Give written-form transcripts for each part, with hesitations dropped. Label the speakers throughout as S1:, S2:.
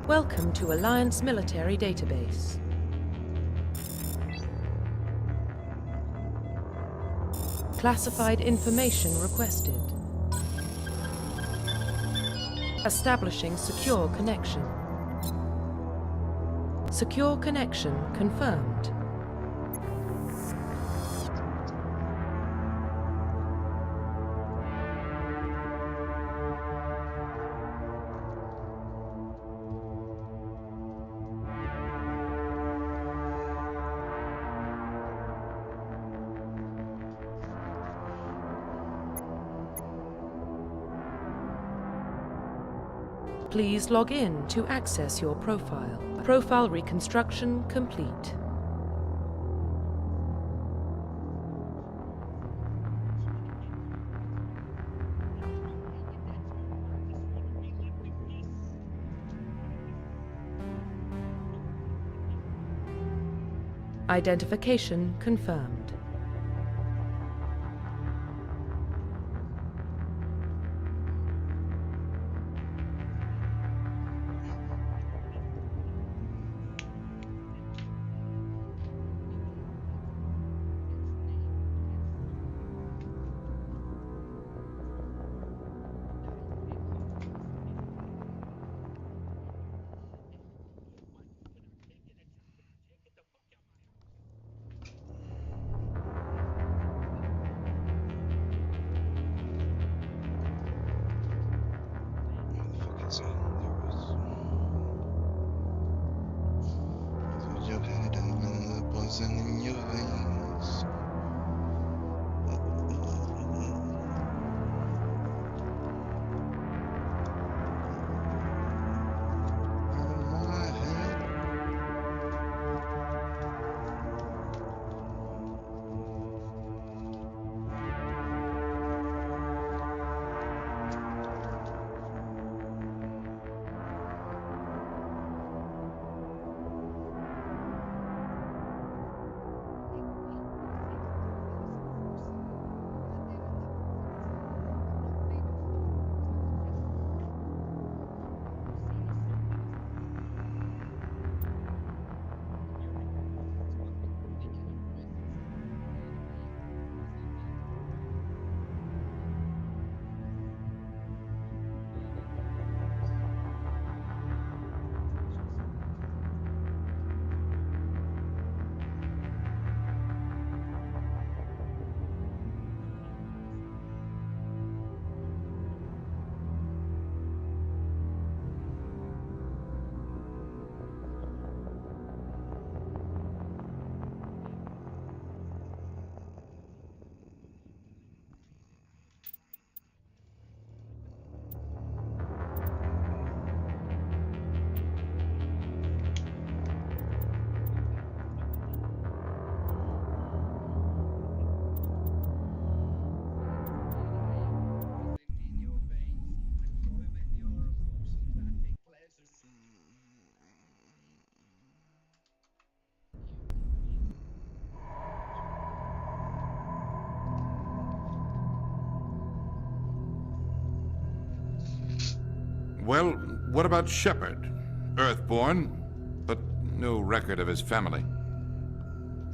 S1: Welcome to Alliance Military Database. Classified information requested. Establishing secure connection. Secure connection confirmed. Please log in to access your profile. Profile reconstruction complete. Identification confirmed.
S2: In your veins. My head.
S3: Well, what about Shepard? Earthborn, but no record of his family.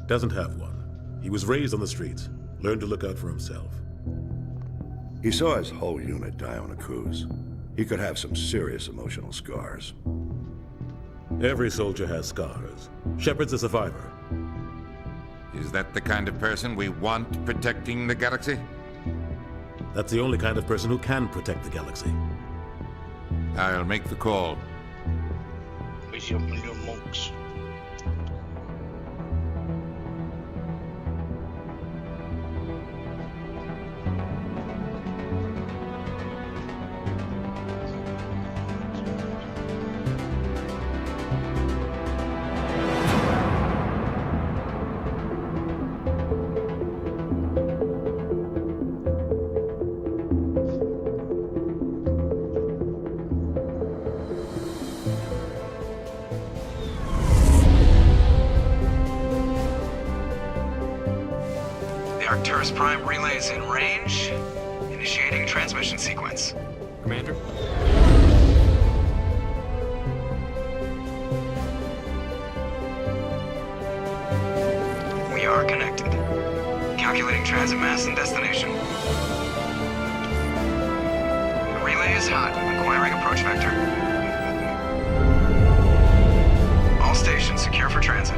S4: Doesn't have one. He was raised on the streets, learned to look out for himself.
S5: He saw his whole unit die on a cruise. He could have some serious emotional scars.
S4: Every soldier has scars. Shepard's a survivor.
S3: Is that the kind of person we want protecting the galaxy?
S4: That's the only kind of person who can protect the galaxy.
S3: I'll make the call.
S2: With your monks.
S6: Arcturus Prime relay is in range. Initiating transmission sequence.
S7: Commander?
S6: transit mass and destination. The relay is hot, acquiring approach vector. All stations secure for transit.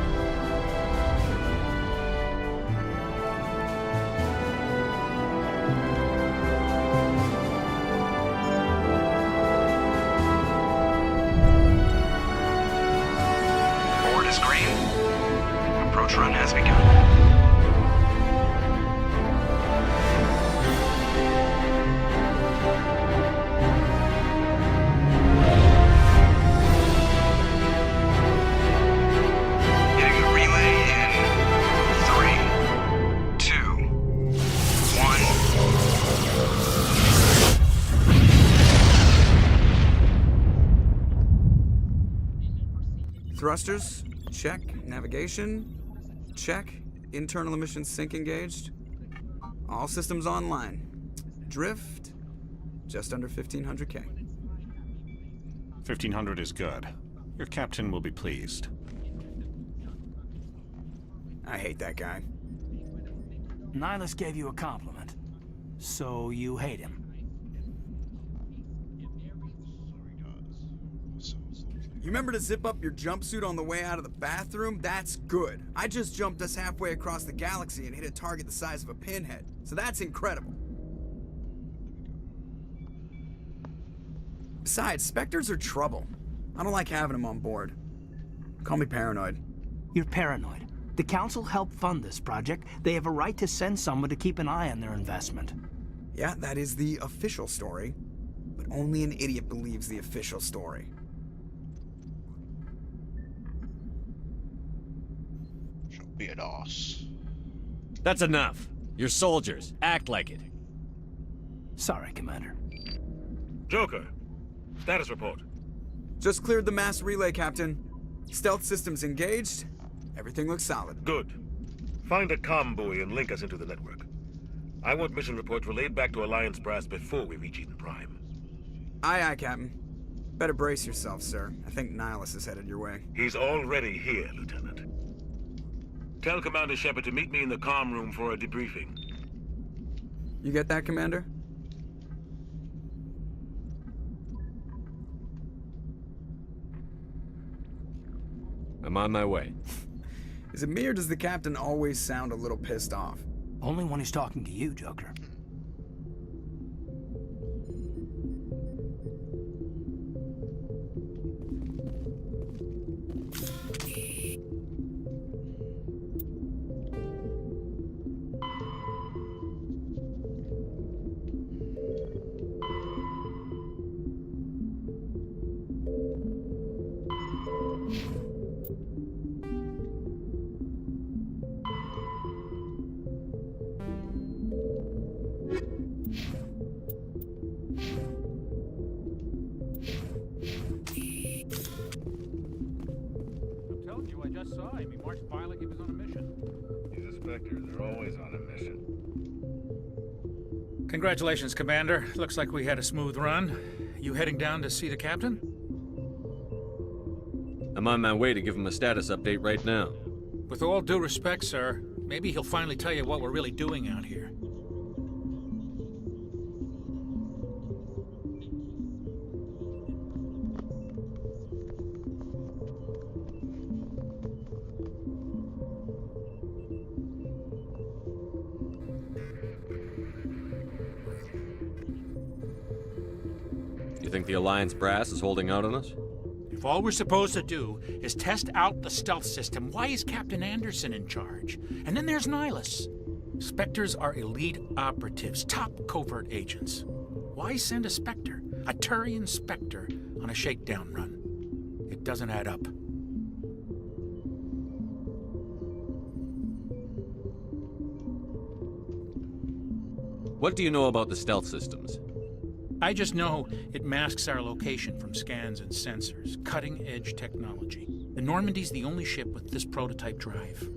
S6: Board is green. Approach run has begun. Hitting the relay in 3, 2, 1.
S7: Thrusters, check. Navigation, check. Internal emissions sync engaged. All systems online. Drift, just under 1500K.
S8: 1500 is good. Your captain will be pleased.
S7: I hate that guy.
S9: Nihilus gave you a compliment, so you hate him.
S7: You remember to zip up your jumpsuit on the way out of the bathroom? That's good. I just jumped us halfway across the galaxy and hit a target the size of a pinhead, so that's incredible. Besides, Spectres are trouble. I don't like having them on board. Call me paranoid.
S9: You're paranoid. The Council helped fund this project. They have a right to send someone to keep an eye on their investment.
S7: Yeah, that is the official story. But only an idiot believes the official story.
S2: Weird ass.
S10: That's enough. You're soldiers. Act like it.
S9: Sorry, Commander.
S4: Joker, status report.
S7: Just cleared the mass relay, Captain. Stealth systems engaged. Everything looks solid.
S4: Good. Find a comm buoy and link us into the network. I want mission reports relayed back to Alliance Brass before we reach Eden Prime.
S7: Aye, aye, Captain. Better brace yourself, sir. I think Nihilus is headed your way.
S4: He's already here, Lieutenant. Tell Commander Shepard to meet me in the comm room for a debriefing.
S7: You get that, Commander?
S10: I'm on my way.
S7: Is it me or does the Captain always sound a little pissed off?
S9: Only when he's talking to you, Joker.
S11: Congratulations, Commander. Looks like we had a smooth run. You heading down to see the captain?
S10: I'm on my way to give him a status update right now.
S11: With all due respect, sir, maybe he'll finally tell you what we're really doing out here.
S10: You think the Alliance brass is holding out on us?
S11: If all we're supposed to do is test out the stealth system, why is Captain Anderson in charge? And then there's Nihilus. Spectres are elite operatives, top covert agents. Why send a Spectre, a Turian Spectre, on a shakedown run? It doesn't add up.
S10: What do you know about the stealth systems?
S11: I just know it masks our location from scans and sensors. Cutting-edge technology. The Normandy's the only ship with this prototype drive.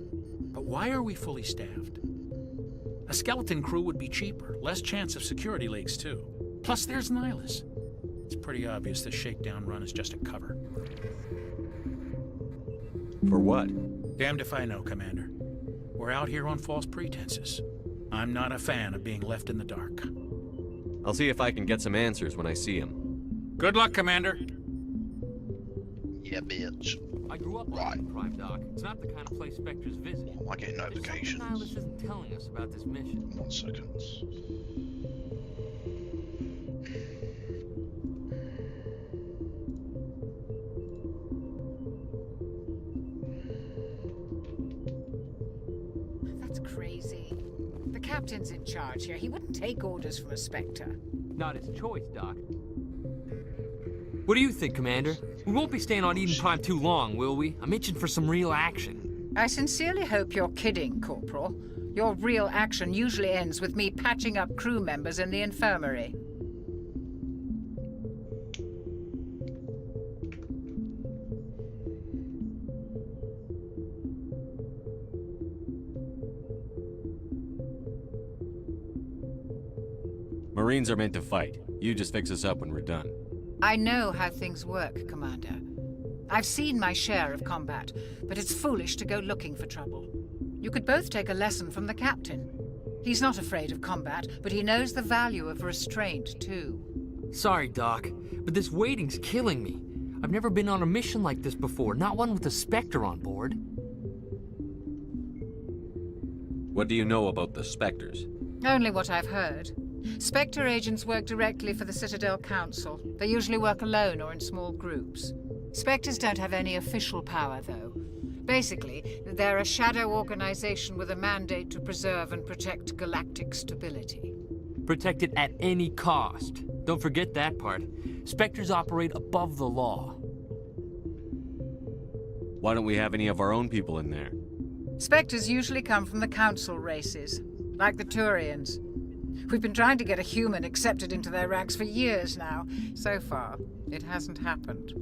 S11: But why are we fully staffed? A skeleton crew would be cheaper, less chance of security leaks too. Plus there's Nihilus. It's pretty obvious this shakedown run is just a cover.
S10: For what?
S11: Damned if I know, Commander. We're out here on false pretenses. I'm not a fan of being left in the dark.
S10: I'll see if I can get some answers when I see him.
S11: Good luck, Commander.
S2: Yeah, bitch.
S12: I grew up
S2: Right.
S12: on Prime, Doc. It's not the kind of place Spectres visit.
S2: Am I getting
S12: There's something
S2: notifications?
S12: Nihilus isn't telling us about this mission.
S2: 1 second.
S13: That's crazy. The captain's in charge here. He wouldn't take orders from a Spectre.
S12: Not his choice, Doc. What do you think, Commander? We won't be staying on Eden Prime too long, will we? I'm itching for some real action.
S13: I sincerely hope you're kidding, Corporal. Your real action usually ends with me patching up crew members in the infirmary.
S10: Marines are meant to fight. You just fix us up when we're done.
S13: I know how things work, Commander. I've seen my share of combat, but it's foolish to go looking for trouble. You could both take a lesson from the captain. He's not afraid of combat, but he knows the value of restraint, too.
S12: Sorry, Doc, but this waiting's killing me. I've never been on a mission like this before, not one with a Spectre on board.
S10: What do you know about the Spectres?
S13: Only what I've heard. Spectre agents work directly for the Citadel Council. They usually work alone or in small groups. Spectres don't have any official power, though. Basically, they're a shadow organization with a mandate to preserve and protect galactic stability.
S12: Protect it at any cost. Don't forget that part. Spectres operate above the law.
S10: Why don't we have any of our own people in there?
S13: Spectres usually come from the Council races, like the Turians. We've been trying to get a human accepted into their ranks for years now. So far, it hasn't happened.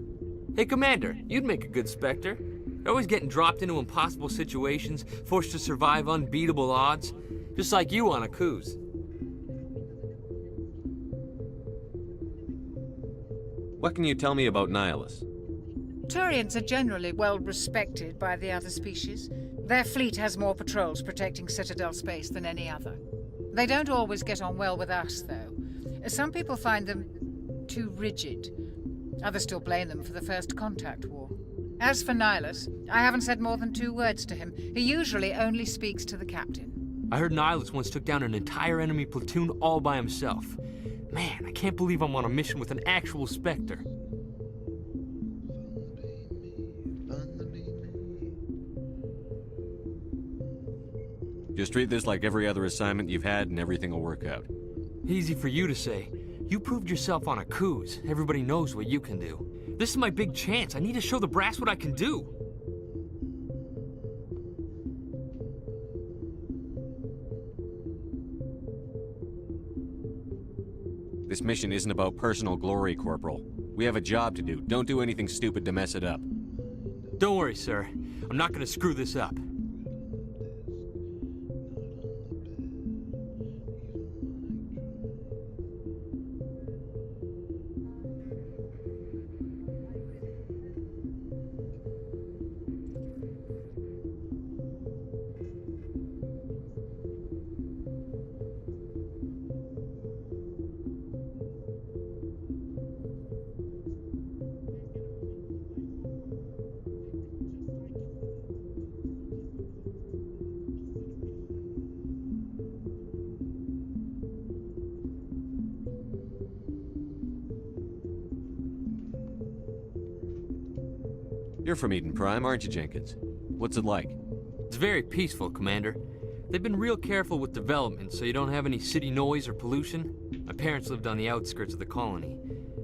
S12: Hey, Commander, you'd make a good Spectre. You're always getting dropped into impossible situations, forced to survive unbeatable odds. Just like you on Akuz.
S10: What can you tell me about Nihilus?
S13: Turians are generally well respected by the other species. Their fleet has more patrols protecting Citadel space than any other. They don't always get on well with us, though. Some people find them too rigid. Others still blame them for the First Contact War. As for Nihilus, I haven't said more than 2 words to him. He usually only speaks to the captain.
S12: I heard Nihilus once took down an entire enemy platoon all by himself. Man, I can't believe I'm on a mission with an actual Spectre.
S10: Just treat this like every other assignment you've had and everything will work out.
S12: Easy for you to say. You proved yourself on Akuz. Everybody knows what you can do. This is my big chance. I need to show the brass what I can do.
S10: This mission isn't about personal glory, Corporal. We have a job to do. Don't do anything stupid to mess it up.
S12: Don't worry, sir. I'm not gonna screw this up.
S10: You're from Eden Prime, aren't you, Jenkins? What's it like?
S12: It's very peaceful, Commander. They've been real careful with development, so you don't have any city noise or pollution. My parents lived on the outskirts of the colony.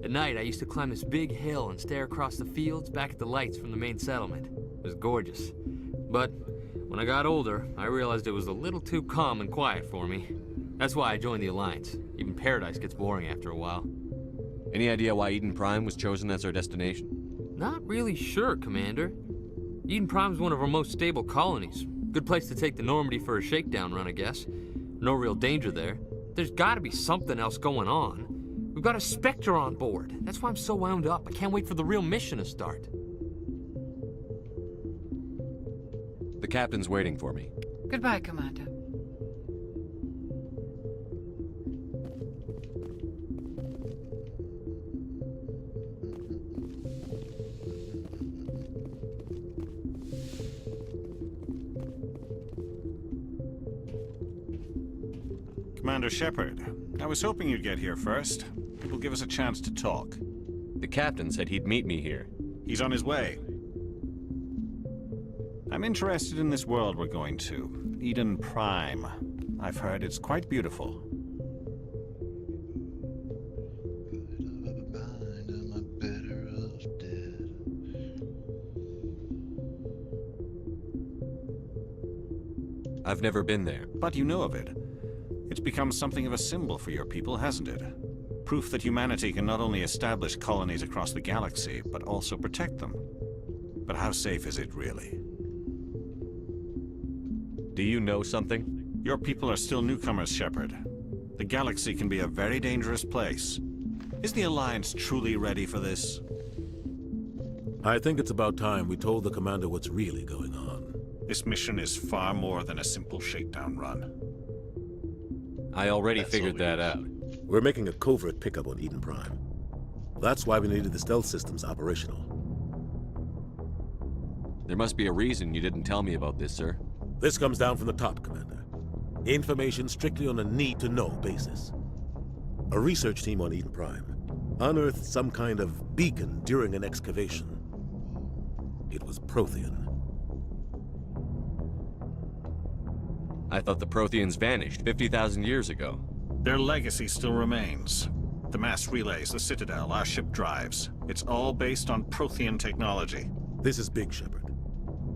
S12: At night, I used to climb this big hill and stare across the fields back at the lights from the main settlement. It was gorgeous. But when I got older, I realized it was a little too calm and quiet for me. That's why I joined the Alliance. Even Paradise gets boring after a while.
S10: Any idea why Eden Prime was chosen as our destination?
S12: Not really sure, Commander. Eden Prime's one of our most stable colonies. Good place to take the Normandy for a shakedown run, I guess. No real danger there. There's gotta be something else going on. We've got a Spectre on board. That's why I'm so wound up. I can't wait for the real mission to start.
S10: The captain's waiting for me.
S13: Goodbye, Commander.
S8: Commander Shepard. I was hoping you'd get here first. It will give us a chance to talk.
S10: The captain said he'd meet me here.
S8: He's on his way. I'm interested in this world we're going to, Eden Prime. I've heard it's quite beautiful.
S10: I've never been there.
S8: But you know of it. It's become something of a symbol for your people, hasn't it? Proof that humanity can not only establish colonies across the galaxy, but also protect them. But how safe is it, really?
S10: Do you know something?
S8: Your people are still newcomers, Shepard. The galaxy can be a very dangerous place. Is the Alliance truly ready for this?
S14: I think it's about time we told the Commander what's really going on.
S8: This mission is far more than a simple shakedown run.
S10: I already figured that out.
S14: We're making a covert pickup on Eden Prime. That's why we needed the stealth systems operational.
S10: There must be a reason you didn't tell me about this, sir.
S14: This comes down from the top, Commander. Information strictly on a need-to-know basis. A research team on Eden Prime unearthed some kind of beacon during an excavation. It was Prothean.
S10: I thought the Protheans vanished 50,000 years ago.
S8: Their legacy still remains. The mass relays, the Citadel, our ship drives. It's all based on Prothean technology.
S14: This is big, Shepard.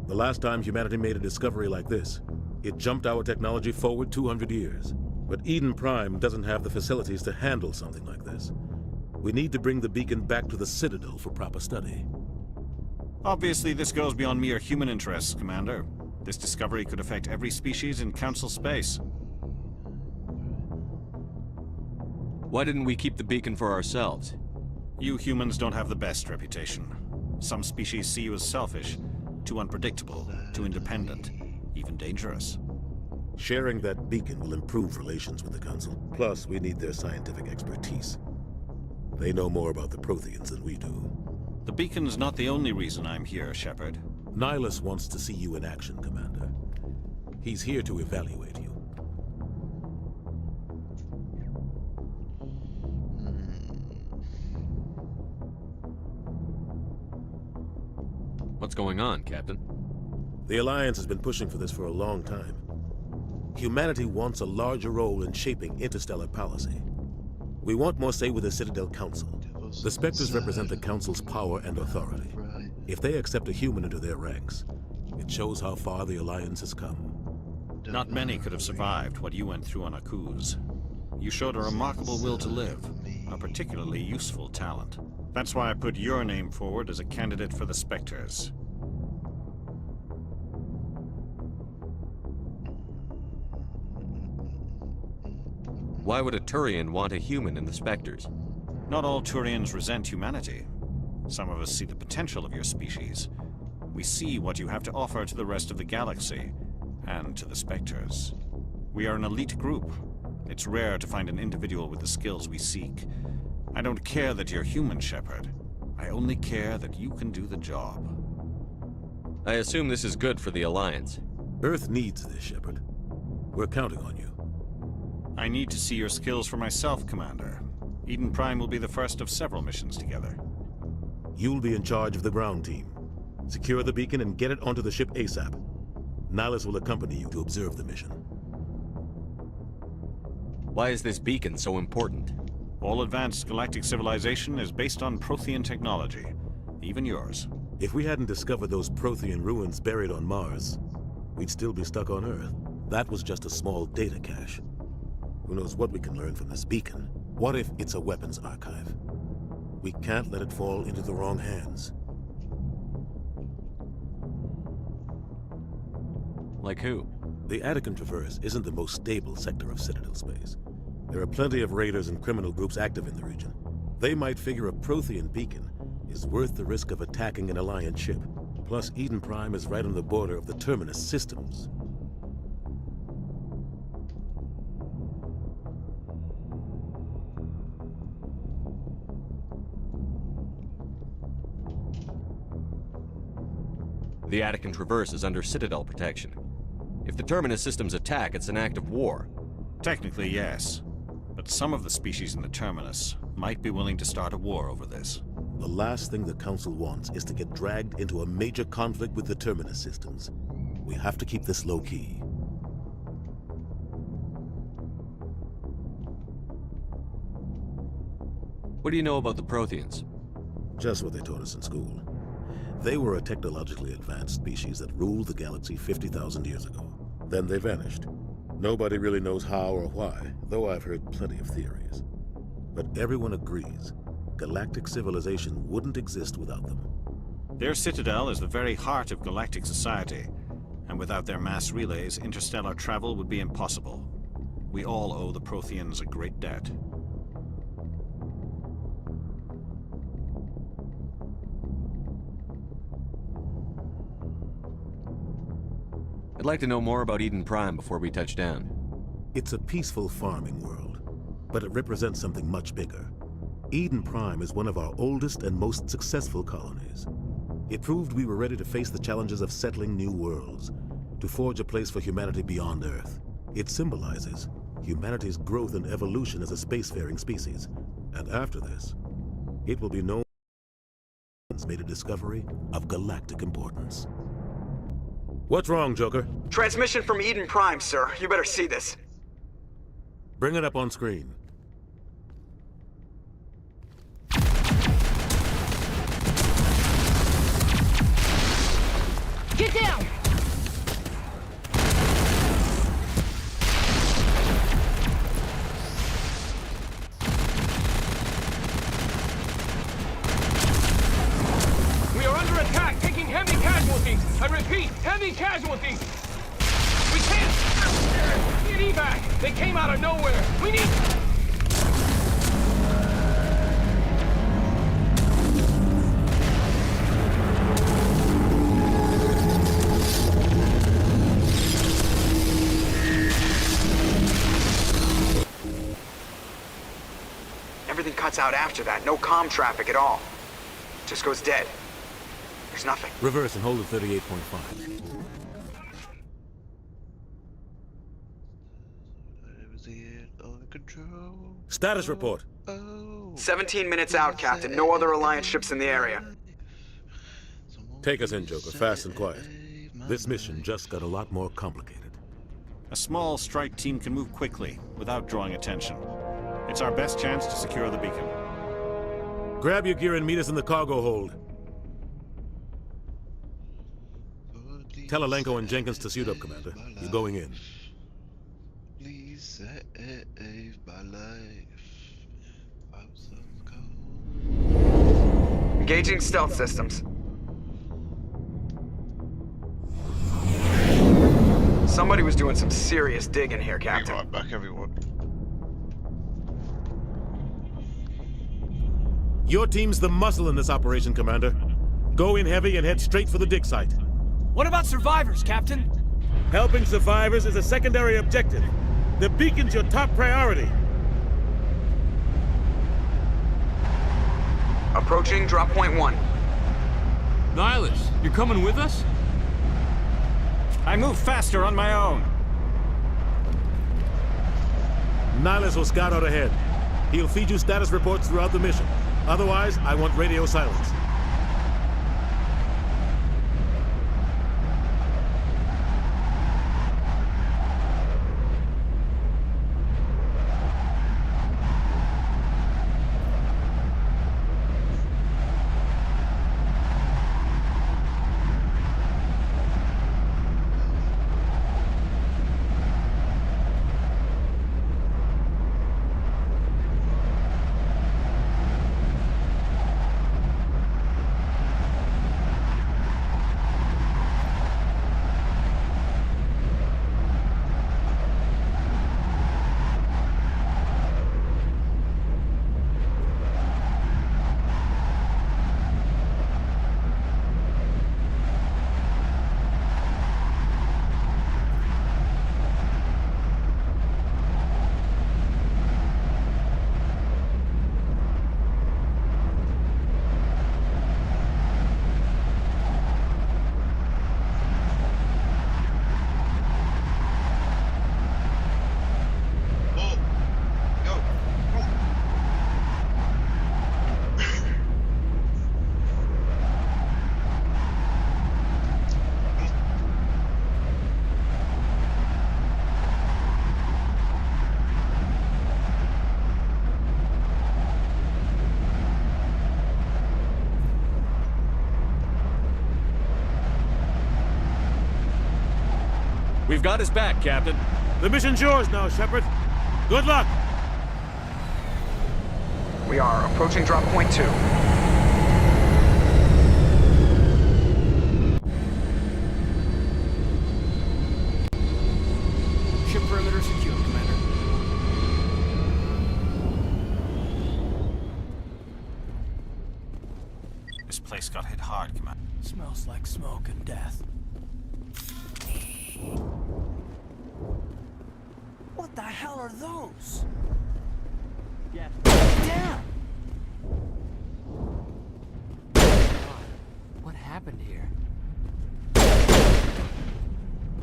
S14: The last time humanity made a discovery like this, it jumped our technology forward 200 years. But Eden Prime doesn't have the facilities to handle something like this. We need to bring the beacon back to the Citadel for proper study.
S8: Obviously, this goes beyond mere human interests, Commander. This discovery could affect every species in Council space.
S10: Why didn't we keep the beacon for ourselves?
S8: You humans don't have the best reputation. Some species see you as selfish, too unpredictable, too independent, even dangerous.
S14: Sharing that beacon will improve relations with the Council. Plus, we need their scientific expertise. They know more about the Protheans than we do.
S8: The beacon's not the only reason I'm here, Shepard.
S14: Nihilus wants to see you in action, Commander. He's here to evaluate you.
S10: What's going on, Captain?
S14: The Alliance has been pushing for this for a long time. Humanity wants a larger role in shaping interstellar policy. We want more say with the Citadel Council. The Spectres represent the Council's power and authority. If they accept a human into their ranks, it shows how far the Alliance has come.
S8: Not many could have survived what you went through on Akuz. You showed a remarkable will to live, a particularly useful talent. That's why I put your name forward as a candidate for the Spectres.
S10: Why would a Turian want a human in the Spectres?
S8: Not all Turians resent humanity. Some of us see the potential of your species. We see what you have to offer to the rest of the galaxy, and to the Spectres. We are an elite group. It's rare to find an individual with the skills we seek. I don't care that you're human, Shepard. I only care that you can do the job.
S10: I assume this is good for the Alliance.
S14: Earth needs this, Shepard. We're counting on you.
S8: I need to see your skills for myself, Commander. Eden Prime will be the first of several missions together.
S14: You'll be in charge of the ground team. Secure the beacon and get it onto the ship ASAP. Nihilus will accompany you to observe the mission.
S10: Why is this beacon so important?
S8: All advanced galactic civilization is based on Prothean technology, even yours.
S14: If we hadn't discovered those Prothean ruins buried on Mars, we'd still be stuck on Earth. That was just a small data cache. Who knows what we can learn from this beacon? What if it's a weapons archive? We can't let it fall into the wrong hands.
S10: Like who?
S14: The Attican Traverse isn't the most stable sector of Citadel space. There are plenty of raiders and criminal groups active in the region. They might figure a Prothean beacon is worth the risk of attacking an Alliance ship. Plus, Eden Prime is right on the border of the Terminus systems.
S10: The Attican Traverse is under Citadel protection. If the Terminus systems attack, it's an act of war.
S8: Technically, yes. But some of the species in the Terminus might be willing to start a war over this.
S14: The last thing the Council wants is to get dragged into a major conflict with the Terminus systems. We have to keep this low-key.
S10: What do you know about the Protheans?
S14: Just what they taught us in school. They were a technologically advanced species that ruled the galaxy 50,000 years ago. Then they vanished. Nobody really knows how or why, though I've heard plenty of theories. But everyone agrees galactic civilization wouldn't exist without them.
S8: Their citadel is the very heart of galactic society, and without their mass relays, interstellar travel would be impossible. We all owe the Protheans a great debt.
S10: I'd like to know more about Eden Prime before we touch down.
S14: It's a peaceful farming world, but it represents something much bigger. Eden Prime is one of our oldest and most successful colonies. It proved we were ready to face the challenges of settling new worlds, to forge a place for humanity beyond Earth. It symbolizes humanity's growth and evolution as a spacefaring species. And after this, it will be known as made a discovery of galactic importance. What's wrong, Joker?
S7: Transmission from Eden Prime, sir. You better see this.
S14: Bring it up on screen.
S15: Get down!
S16: We are under attack, taking heavy casualties. I repeat, heavy casualties. We can't get evac. They came out of nowhere. We need...
S7: Everything cuts out after that. No comm traffic at all. Just goes dead. There's nothing.
S14: Reverse and hold at 38.5. Status report.
S7: 17 minutes out, Captain. No other Alliance ships in the area.
S14: Take us in, Joker, fast and quiet. This mission just got a lot more complicated.
S8: A small strike team can move quickly, without drawing attention. It's our best chance to secure the beacon.
S14: Grab your gear and meet us in the cargo hold. Tell Alenko and Jenkins to suit up, Commander. You're going in.
S2: Please save my life. I'm so cold.
S7: Engaging stealth systems. Somebody was doing some serious digging here, Captain.
S2: Be right back, everyone.
S14: Your team's the muscle in this operation, Commander. Go in heavy and head straight for the dig site.
S15: What about survivors, Captain?
S14: Helping survivors is a secondary objective. The beacon's your top priority.
S7: Approaching drop point 1.
S12: Nihilus, you're coming with us?
S8: I move faster on my own.
S14: Nihilus will scout out ahead. He'll feed you status reports throughout the mission. Otherwise, I want radio silence.
S10: We've got his back, Captain.
S14: The mission's yours now, Shepard. Good luck!
S6: We are approaching drop point 2.
S9: Ship perimeter secure, Commander.
S8: This place got hit hard, Commander.
S9: Smells like smoke and death. What the hell are those? Yes. Damn!
S12: What happened here?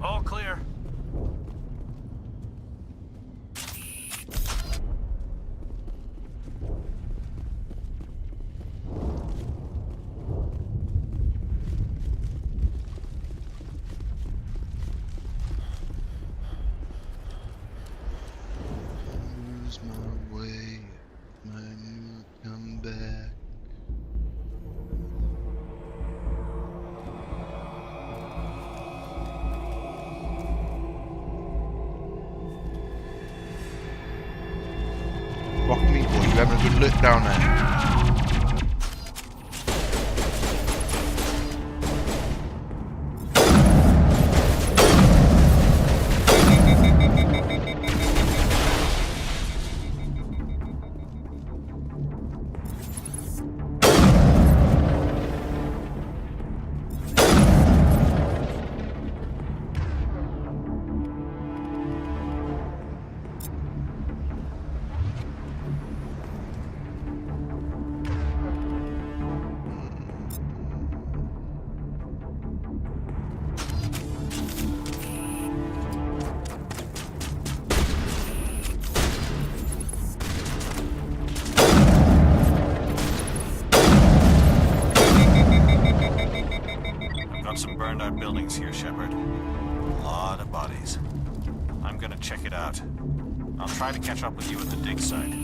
S8: All clear.
S2: Lose my way when you come back. Fuck me, boy, you having a good look down there.
S8: Got some burned out buildings here, Shepard. A lot of bodies. I'm gonna check it out. I'll try to catch up with you at the dig site.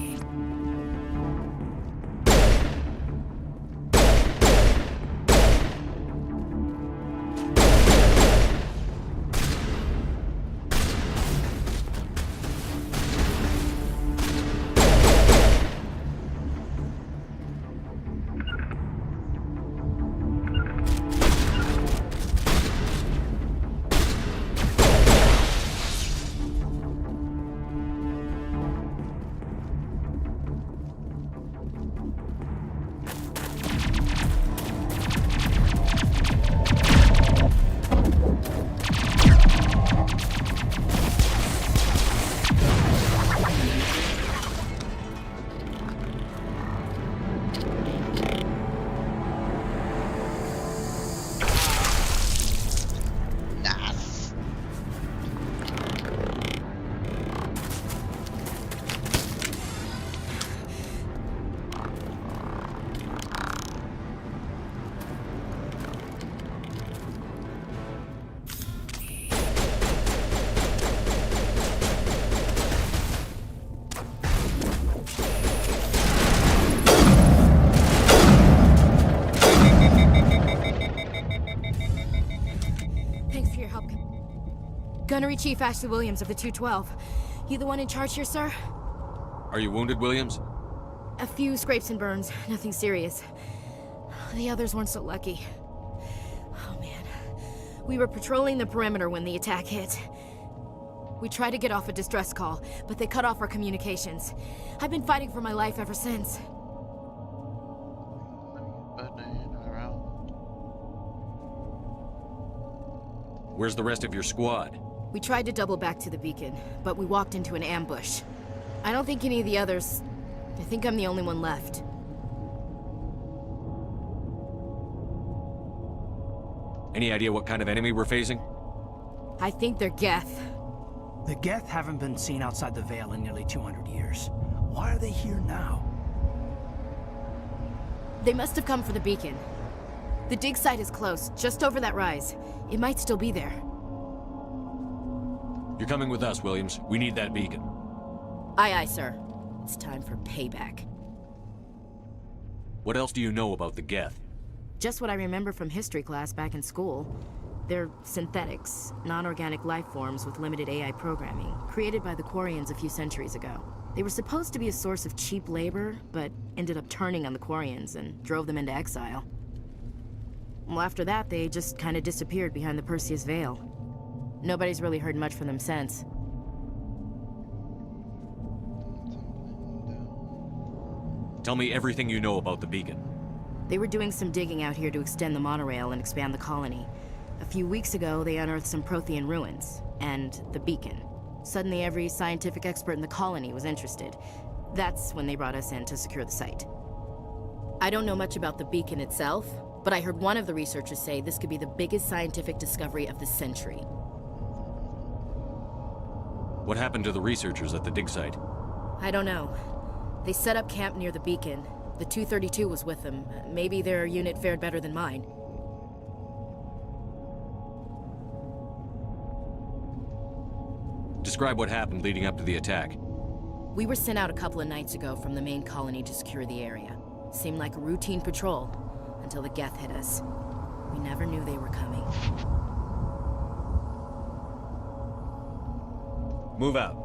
S17: Gunnery Chief Ashley Williams of the 212. You the one in charge here, sir?
S10: Are you wounded, Williams?
S17: A few scrapes and burns, nothing serious. The others weren't so lucky. Oh man. We were patrolling the perimeter when the attack hit. We tried to get off a distress call, but they cut off our communications. I've been fighting for my life ever since.
S10: Where's the rest of your squad?
S17: We tried to double back to the beacon, but we walked into an ambush. I don't think any of the others... I think I'm the only one left.
S10: Any idea what kind of enemy we're facing?
S17: I think they're Geth.
S9: The Geth haven't been seen outside the Veil in nearly 200 years. Why are they here now?
S17: They must have come for the beacon. The dig site is close, just over that rise. It might still be there.
S10: You're coming with us, Williams. We need that beacon.
S17: Aye, aye, sir. It's time for payback.
S10: What else do you know about the Geth?
S17: Just what I remember from history class back in school. They're synthetics, non-organic life forms with limited AI programming, created by the Quarians a few centuries ago. They were supposed to be a source of cheap labor, but ended up turning on the Quarians and drove them into exile. Well, after that, they just kind of disappeared behind the Perseus Veil. Nobody's really heard much from them since.
S10: Tell me everything you know about the beacon.
S17: They were doing some digging out here to extend the monorail and expand the colony. A few weeks ago, they unearthed some Prothean ruins, and the beacon. Suddenly, every scientific expert in the colony was interested. That's when they brought us in to secure the site. I don't know much about the beacon itself, but I heard one of the researchers say this could be the biggest scientific discovery of the century.
S10: What happened to the researchers at the dig site?
S17: I don't know. They set up camp near the beacon. The 232 was with them. Maybe their unit fared better than mine.
S10: Describe what happened leading up to the attack.
S17: We were sent out a couple of nights ago from the main colony to secure the area. Seemed like a routine patrol, until the Geth hit us. We never knew they were coming.
S10: Move out.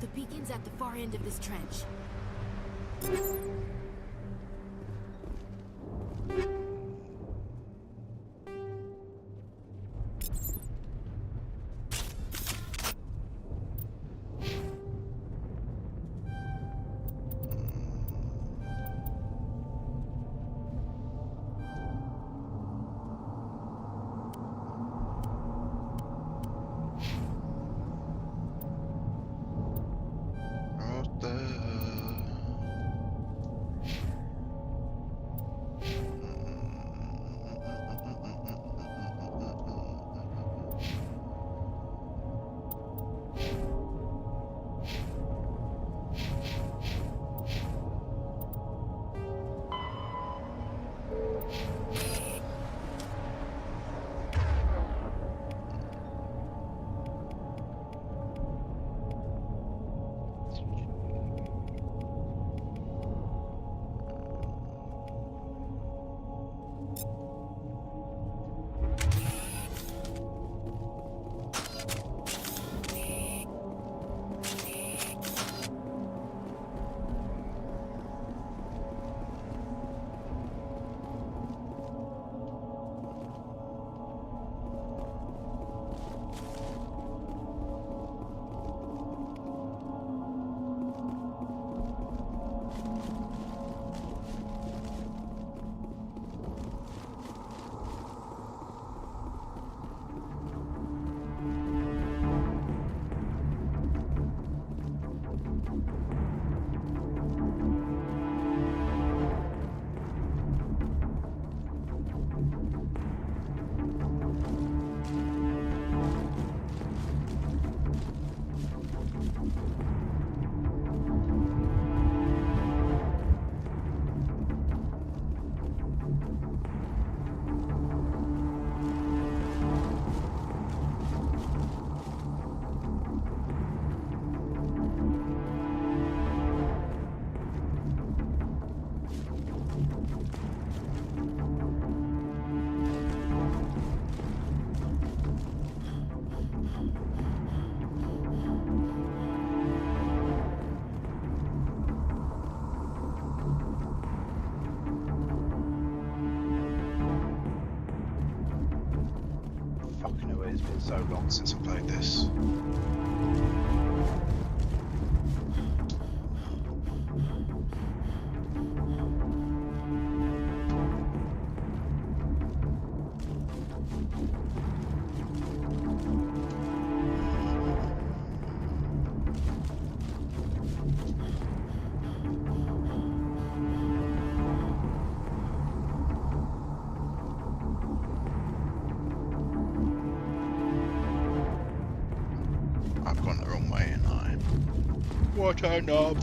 S17: The beacon's at the far end of this trench.
S2: It's been so long since I played this. I've gone the wrong way, and what a knob!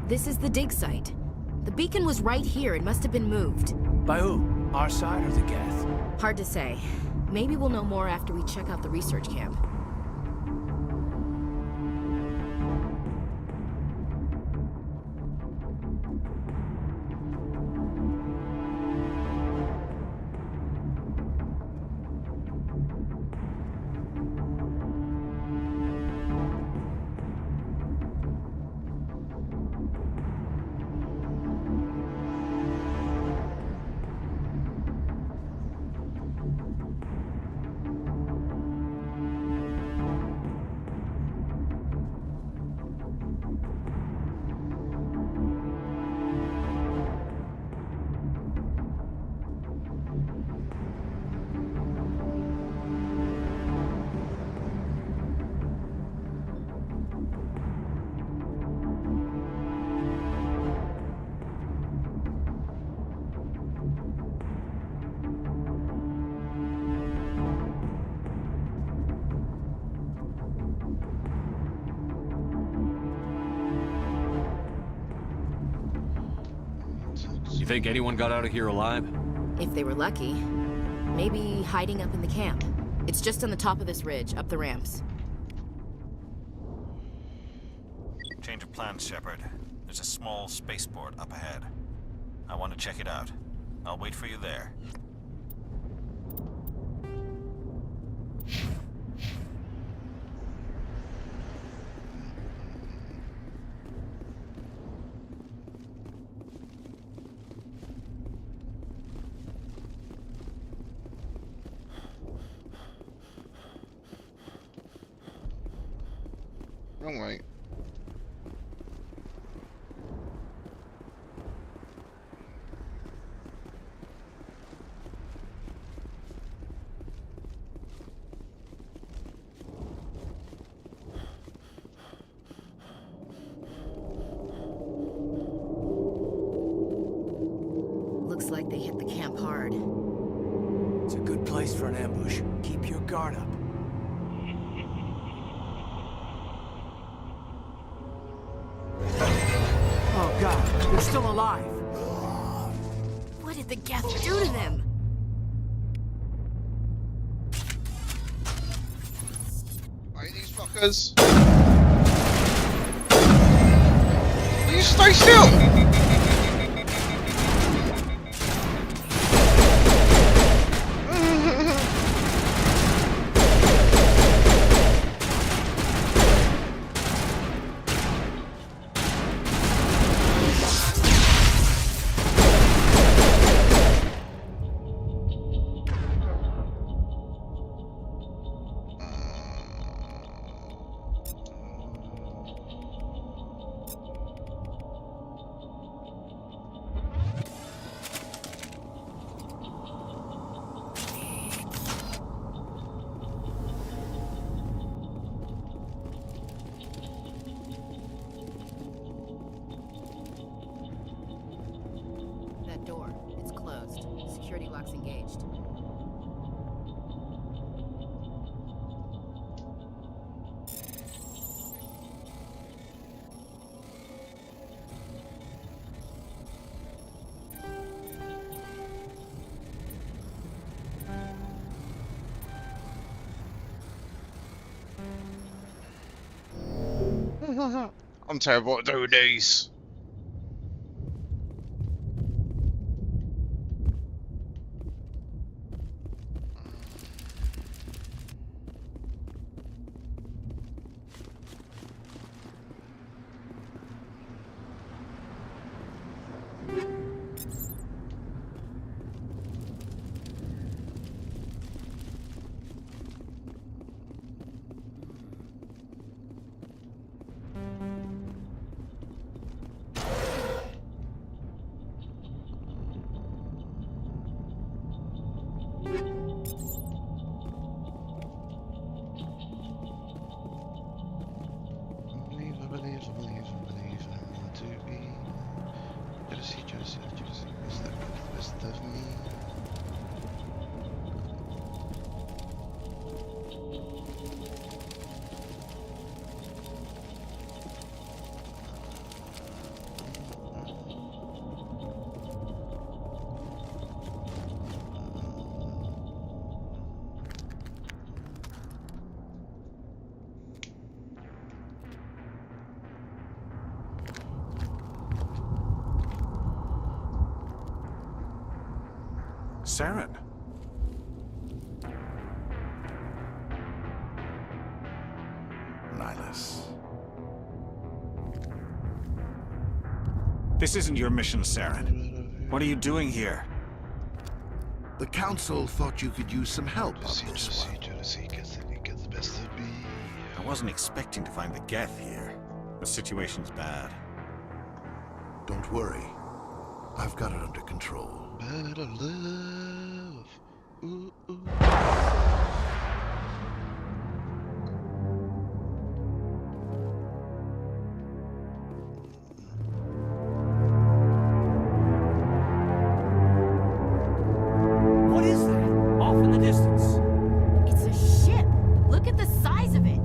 S17: This is the dig site. The beacon was right here. It must have been moved.
S9: By who? Our side or the Geth?
S17: Hard to say. Maybe we'll know more after we check out the research camp.
S10: You think anyone got out of here alive?
S17: If they were lucky. Maybe hiding up in the camp. It's just on the top of this ridge, up the ramps.
S8: Change of plans, Shepard. There's a small spaceport up ahead. I want to check it out. I'll wait for you there.
S2: Wrong way.
S17: Looks like they hit the camp hard.
S9: It's a good place for an ambush. Keep your guard up. Oh god, they're still alive.
S17: What did the Geth do to them?
S2: Hey, these fuckers. Will you stay still?
S17: That door. It's closed. Security lock's engaged.
S2: I'm terrible at doing these.
S18: Saren.
S2: Nihilus.
S18: This isn't your mission, Saren. What are you doing here?
S2: The Council thought you could use some help on this one.
S18: I wasn't expecting to find the Geth here. The situation's bad.
S2: Don't worry. I've got it under control.
S19: Better love. Ooh, ooh.
S15: What is that? Off in the distance.
S17: It's a ship. Look at the size of it.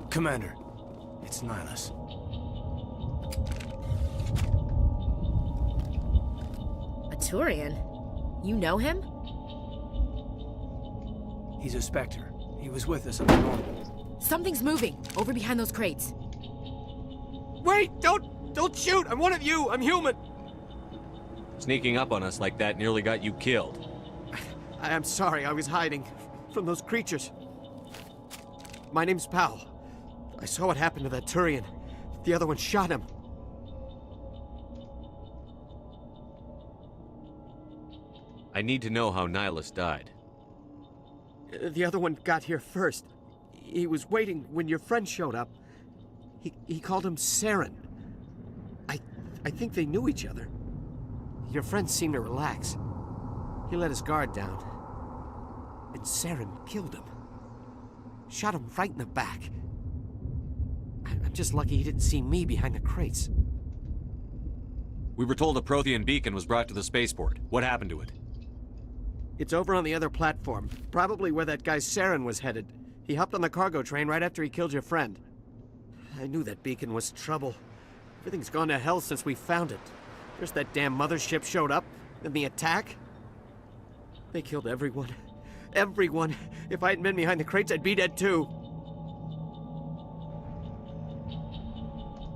S9: Commander, it's Nihilus.
S17: A Turian? You know him?
S9: He's a Spectre. He was with us at the Normandy.
S17: Something's moving, over behind those crates.
S10: Wait! Don't shoot! I'm one of you! I'm human! Sneaking up on us like that nearly got you killed.
S20: I'm sorry, I was hiding from those creatures. My name's Powell. I saw what happened to that Turian. The other one shot him.
S10: I need to know how Nihilus died.
S20: The other one got here first. He was waiting when your friend showed up. He called him Saren. I think they knew each other. Your friend seemed to relax. He let his guard down. And Saren killed him. Shot him right in the back. I'm just lucky he didn't see me behind the crates.
S10: We were told a Prothean beacon was brought to the spaceport. What happened to it?
S20: It's over on the other platform. Probably where that guy Saren was headed. He hopped on the cargo train right after he killed your friend. I knew that beacon was trouble. Everything's gone to hell since we found it. First that damn mothership showed up, then the attack. They killed everyone. Everyone. If I hadn't been behind the crates, I'd be dead too.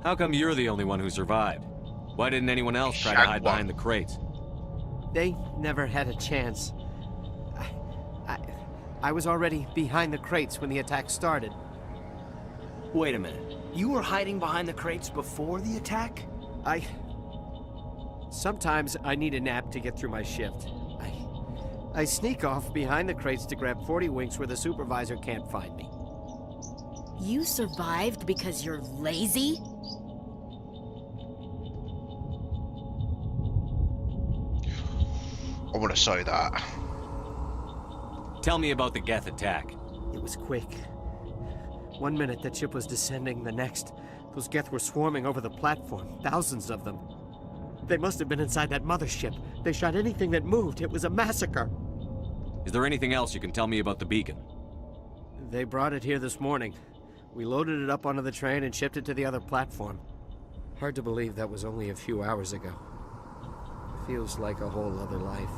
S10: How come you're the only one who survived? Why didn't anyone else try to hide behind the crates?
S20: They never had a chance. I was already behind the crates when the attack started.
S9: Wait a minute. You were hiding behind the crates before the attack?
S20: Sometimes I need a nap to get through my shift. I sneak off behind the crates to grab 40 winks where the supervisor can't find me.
S17: You survived because you're lazy?
S2: I want to say that.
S10: Tell me about the Geth attack.
S20: It was quick. 1 minute that ship was descending, the next, those Geth were swarming over the platform, thousands of them. They must have been inside that mothership. They shot anything that moved. It was a massacre.
S10: Is there anything else you can tell me about the beacon?
S20: They brought it here this morning. We loaded it up onto the train and shipped it to the other platform. Hard to believe that was only a few hours ago. Feels like a whole other life.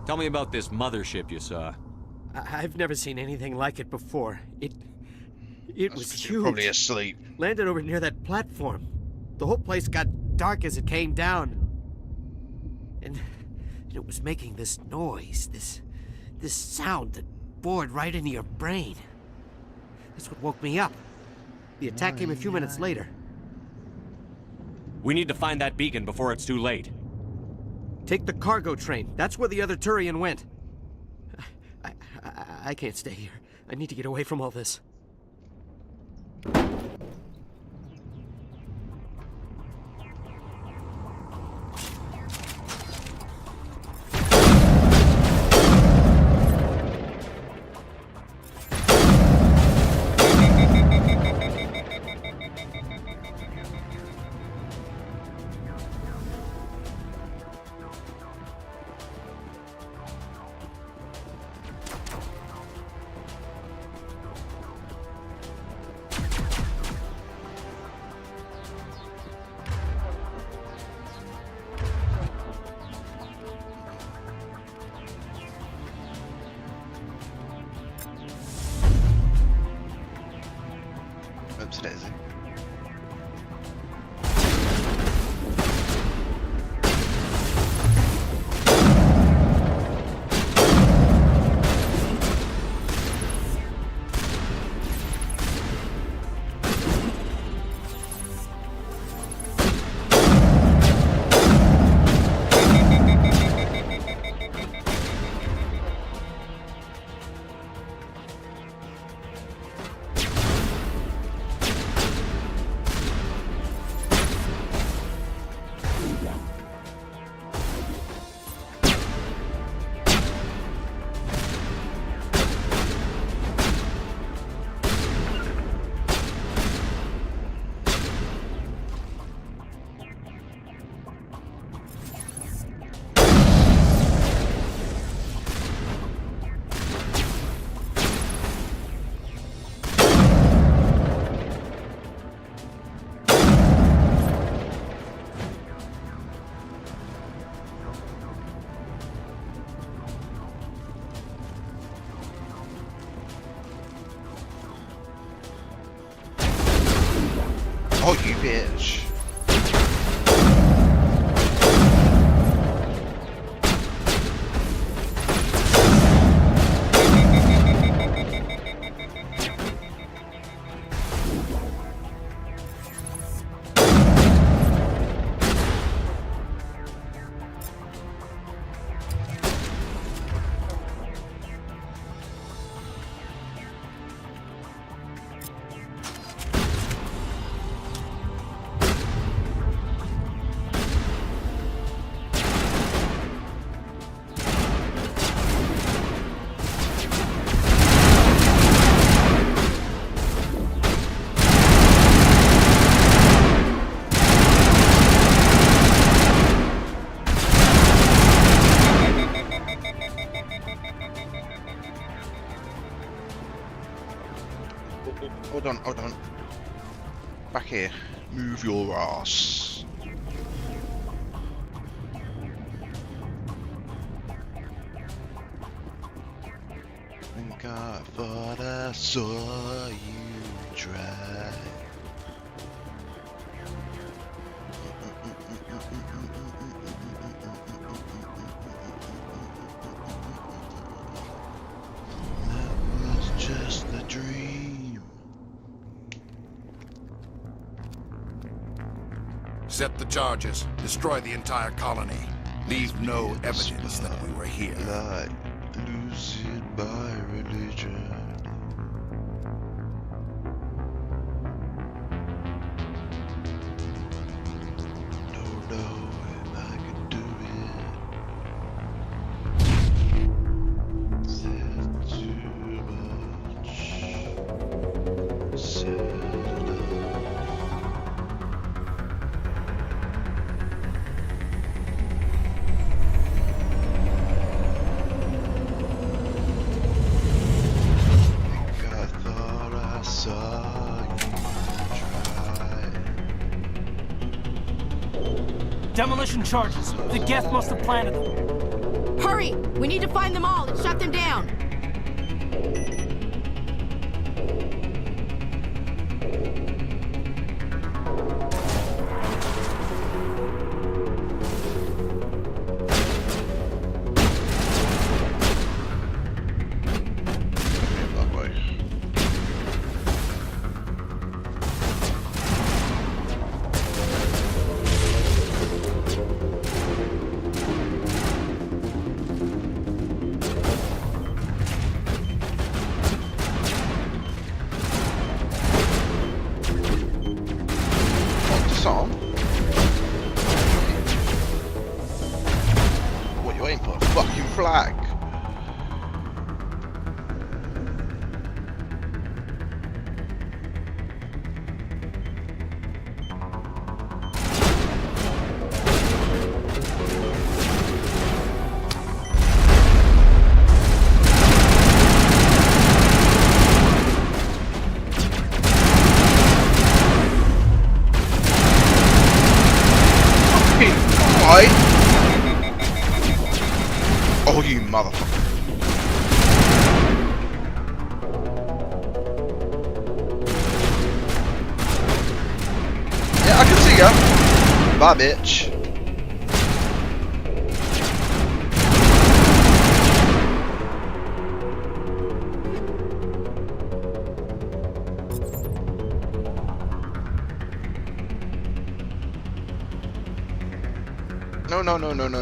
S10: Tell me about this mothership you saw.
S20: I've never seen anything like it before. It was huge.
S2: You're probably asleep.
S20: Landed over near that platform. The whole place got dark as it came down. And it was making this noise, this sound that bored right into your brain. That's what woke me up. The attack came a few minutes later.
S10: We need to find that beacon before it's too late.
S20: Take the cargo train. That's where the other Turian went. I can't stay here. I need to get away from all this.
S19: is he? Oh, you bitch. Hold on. Back here. Move your ass. Think I thought I saw you drive. That was just a dream.
S2: Set the charges. Destroy the entire colony. Leave no evidence that we were here.
S19: Like lucid by religion. Don't know if I could do it. Said too much. Said enough. I thought I saw you try.
S9: Demolition charges. The Geth must have planted them.
S17: Hurry! We need to find them all and shut them down.
S19: That way. Disarm. What you aim for? Fucking flag. Oh, you mother. I can see ya. Bye, bitch.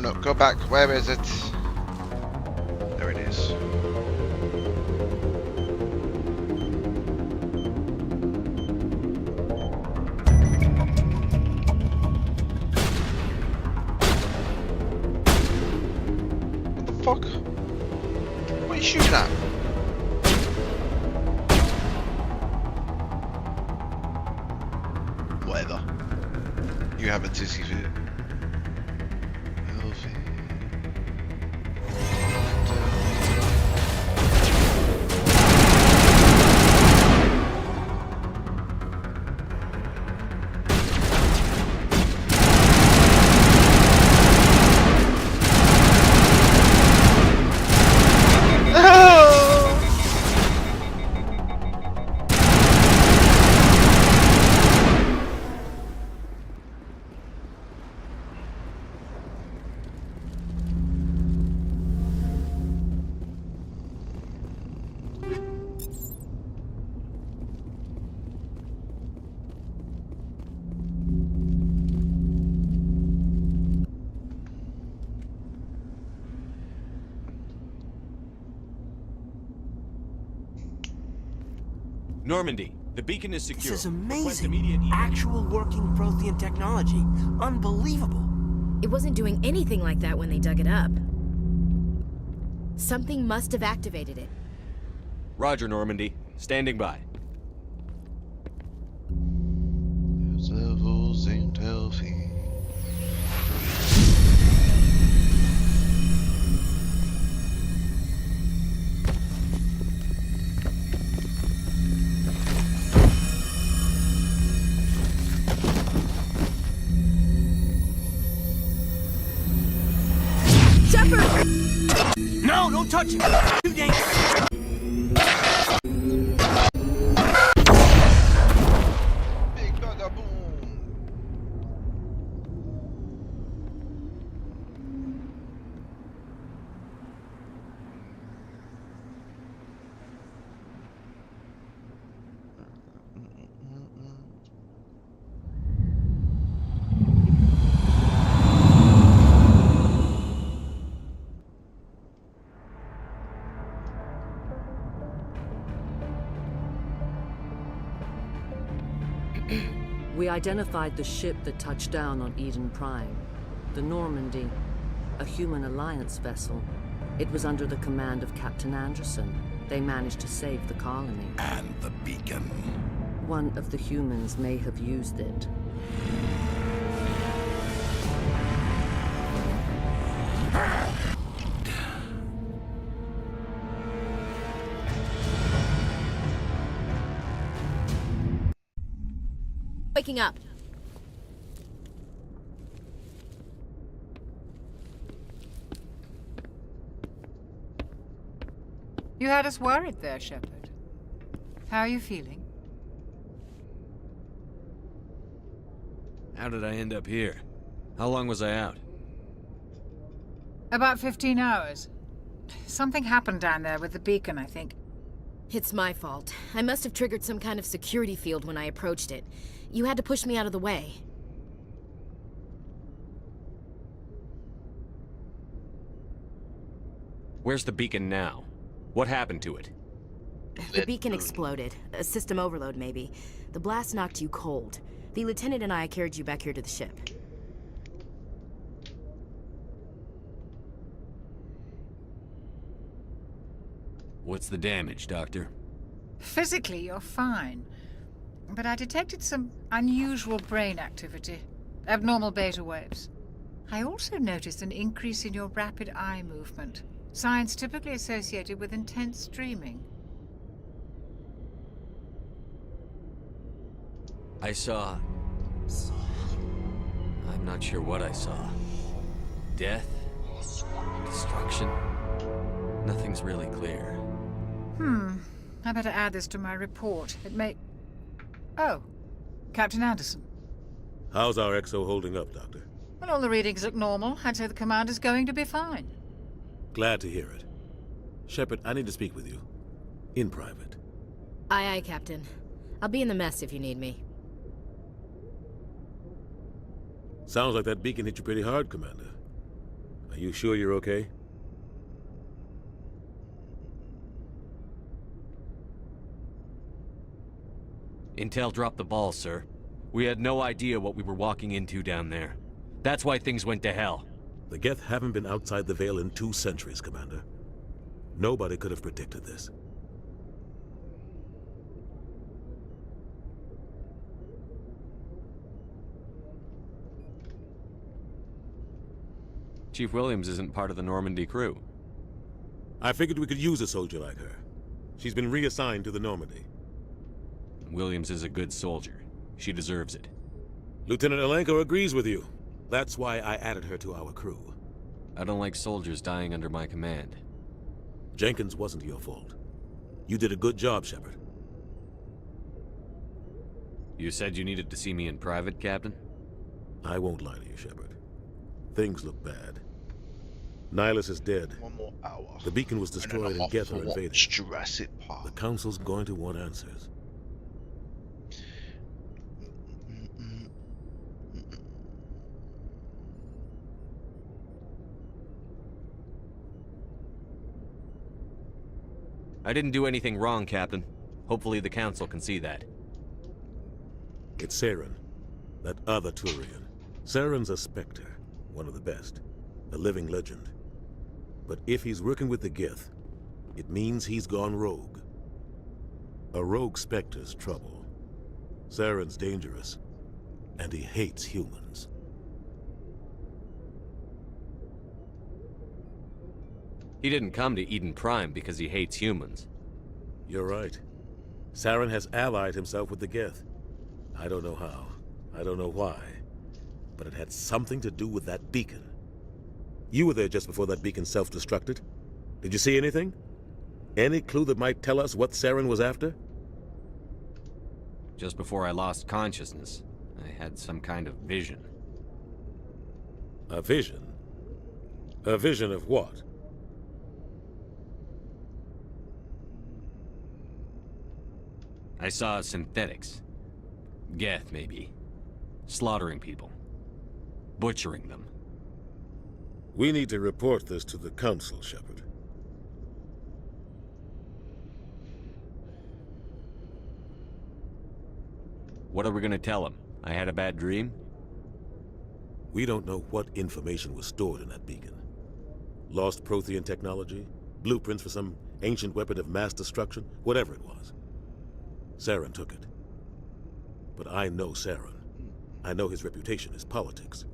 S19: No. Go back. Where is it? There it is. What the fuck? What are you shooting at? Whatever. You have a tissy fit.
S10: Normandy, the beacon is secure.
S9: This is
S10: Request
S9: amazing.
S10: immediate
S9: Actual working Prothean technology. Unbelievable.
S17: It wasn't doing anything like that when they dug it up. Something must have activated it.
S10: Roger, Normandy. Standing by.
S19: There's levels in Delphi.
S9: No, don't touch it. Too dangerous.
S1: We identified the ship that touched down on Eden Prime. The Normandy, a human alliance vessel. It was under the command of Captain Anderson. They managed to save the colony.
S2: And the beacon.
S1: One of the humans may have used it.
S17: Waking up.
S13: You had us worried there, Shepard. How are you feeling?
S10: How did I end up here? How long was I out?
S13: About 15 hours. Something happened down there with the beacon, I think.
S17: It's my fault. I must have triggered some kind of security field when I approached it. You had to push me out of the way.
S10: Where's the beacon now? What happened to it?
S17: The beacon exploded. A system overload, maybe. The blast knocked you cold. The lieutenant and I carried you back here to the ship.
S10: What's the damage, Doctor?
S13: Physically, you're fine. But I detected some unusual brain activity. Abnormal beta waves. I also noticed an increase in your rapid eye movement. Signs typically associated with intense dreaming.
S10: I saw... I'm not sure what I saw. Death? Destruction? Nothing's really clear.
S13: I better add this to my report. It may... Oh, Captain Anderson.
S14: How's our XO holding up, Doctor?
S13: Well, all the readings look normal. I'd say the commander's going to be fine.
S14: Glad to hear it. Shepard, I need to speak with you. In private.
S17: Aye, aye, Captain. I'll be in the mess if you need me.
S14: Sounds like that beacon hit you pretty hard, Commander. Are you sure you're okay?
S10: Intel dropped the ball, sir. We had no idea what we were walking into down there. That's why things went to hell.
S14: The Geth haven't been outside the Veil in 2 centuries, Commander. Nobody could have predicted this.
S10: Chief Williams isn't part of the Normandy crew.
S14: I figured we could use a soldier like her. She's been reassigned to the Normandy.
S10: Williams is a good soldier. She deserves it.
S14: Lieutenant Alenko agrees with you. That's why I added her to our crew.
S10: I don't like soldiers dying under my command.
S14: Jenkins wasn't your fault. You did a good job, Shepard.
S10: You said you needed to see me in private, Captain?
S14: I won't lie to you, Shepard. Things look bad. Nihilus is dead.
S19: 1 more hour.
S14: The beacon was
S19: And then
S14: destroyed
S19: I'm
S14: and
S19: off
S14: Geth
S19: to
S14: are invaded.
S19: watch Jurassic Park.
S14: The Council's going to want answers.
S10: I didn't do anything wrong, Captain. Hopefully the Council can see that.
S14: It's Saren, that other Turian. Saren's a Spectre, one of the best, a living legend. But if he's working with the Geth, it means he's gone rogue. A rogue Spectre's trouble. Saren's dangerous, and he hates humans.
S10: He didn't come to Eden Prime because he hates humans.
S14: You're right. Saren has allied himself with the Geth. I don't know how. I don't know why. But it had something to do with that beacon. You were there just before that beacon self-destructed. Did you see anything? Any clue that might tell us what Saren was after?
S10: Just before I lost consciousness, I had some kind of vision.
S14: A vision? A vision of what?
S10: I saw synthetics. Geth, maybe. Slaughtering people. Butchering them.
S14: We need to report this to the Council, Shepard.
S10: What are we gonna tell him? I had a bad dream?
S14: We don't know what information was stored in that beacon. Lost Prothean technology? Blueprints for some ancient weapon of mass destruction? Whatever it was. Saren took it. But I know Saren. I know his reputation is politics.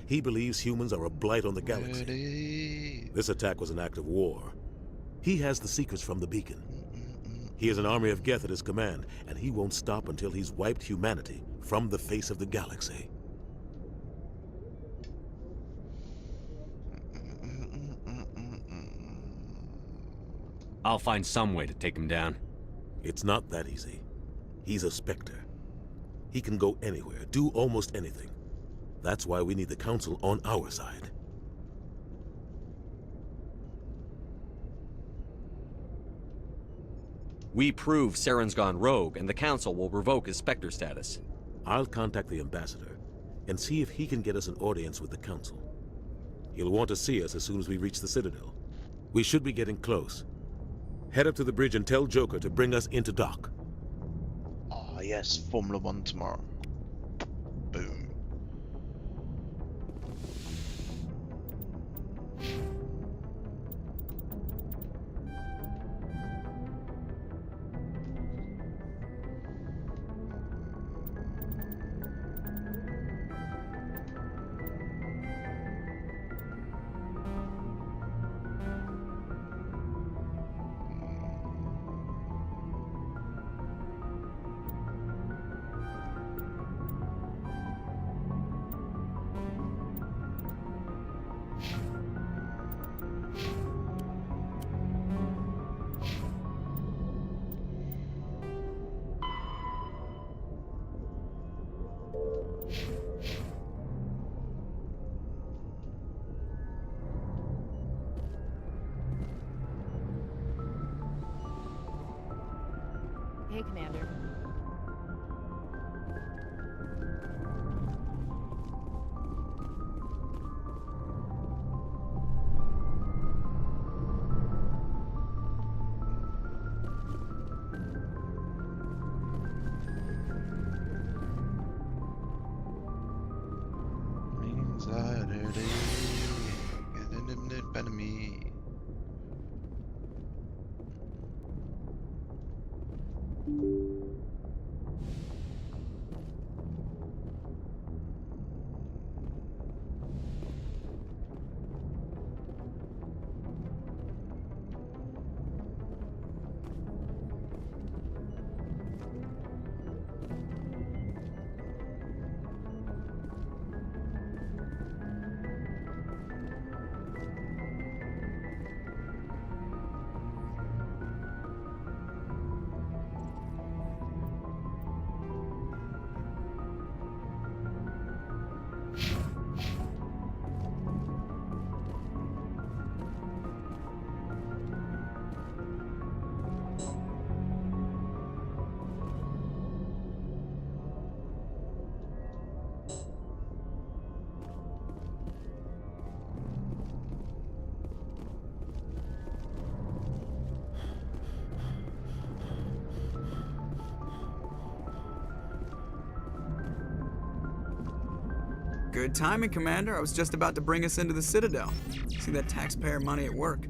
S14: He believes humans are a blight on the galaxy. This attack was an act of war. He has the secrets from the beacon. He has an army of Geth at his command, and he won't stop until he's wiped humanity from the face of the galaxy.
S10: I'll find some way to take him down.
S14: It's not that easy. He's a Spectre. He can go anywhere, do almost anything. That's why we need the Council on our side.
S10: We prove Saren's gone rogue, and the Council will revoke his Spectre status.
S14: I'll contact the Ambassador and see if he can get us an audience with the Council. He'll want to see us as soon as we reach the Citadel. We should be getting close. Head up to the bridge and tell Joker to bring us into dock.
S19: Ah, yes, Formula 1 tomorrow. Boom. Saturday. Enemy.
S7: Good timing, Commander. I was just about to bring us into the Citadel. See that taxpayer money at work.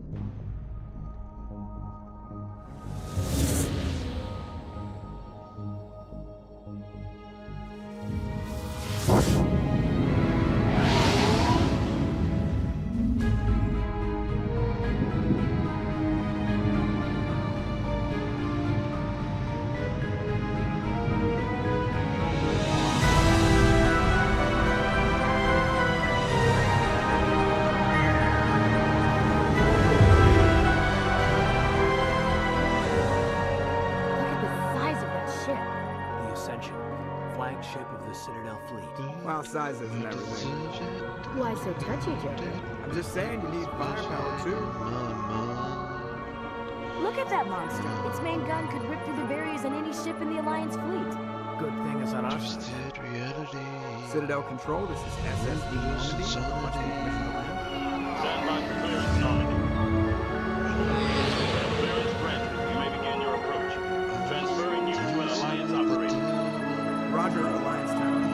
S7: Sizes and everything.
S17: Why so touchy, Joker?
S7: I'm just saying you need firepower too.
S17: Look at that monster. Its main gun could rip through the barriers in any ship in the Alliance fleet.
S9: Good thing it's on our
S7: Citadel Control, this is SSD Normandy. What's the mission to land?
S16: Stand by for clearance, Normandy. Clearance granted. You may begin your approach. Transferring you to an Alliance operator.
S7: Roger, Alliance Tower.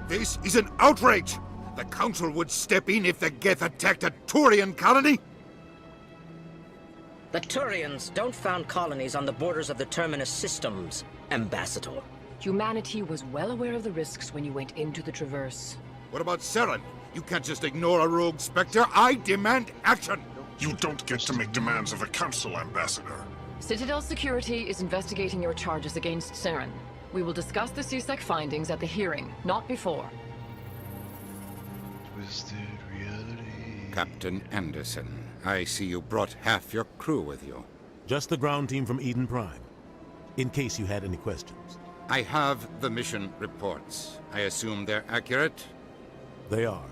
S2: This is an outrage! The Council would step in if the Geth attacked a Turian colony?
S21: The Turians don't found colonies on the borders of the Terminus systems, Ambassador.
S22: Humanity was well aware of the risks when you went into the Traverse.
S2: What about Saren? You can't just ignore a rogue Spectre. I demand action!
S3: You don't get to make demands of the Council, Ambassador.
S22: Citadel Security is investigating your charges against Saren. We will discuss the CSEC findings at the hearing, not before.
S19: Twisted reality.
S3: Captain Anderson, I see you brought half your crew with you.
S14: Just the ground team from Eden Prime, in case you had any questions.
S3: I have the mission reports. I assume they're accurate?
S14: They are.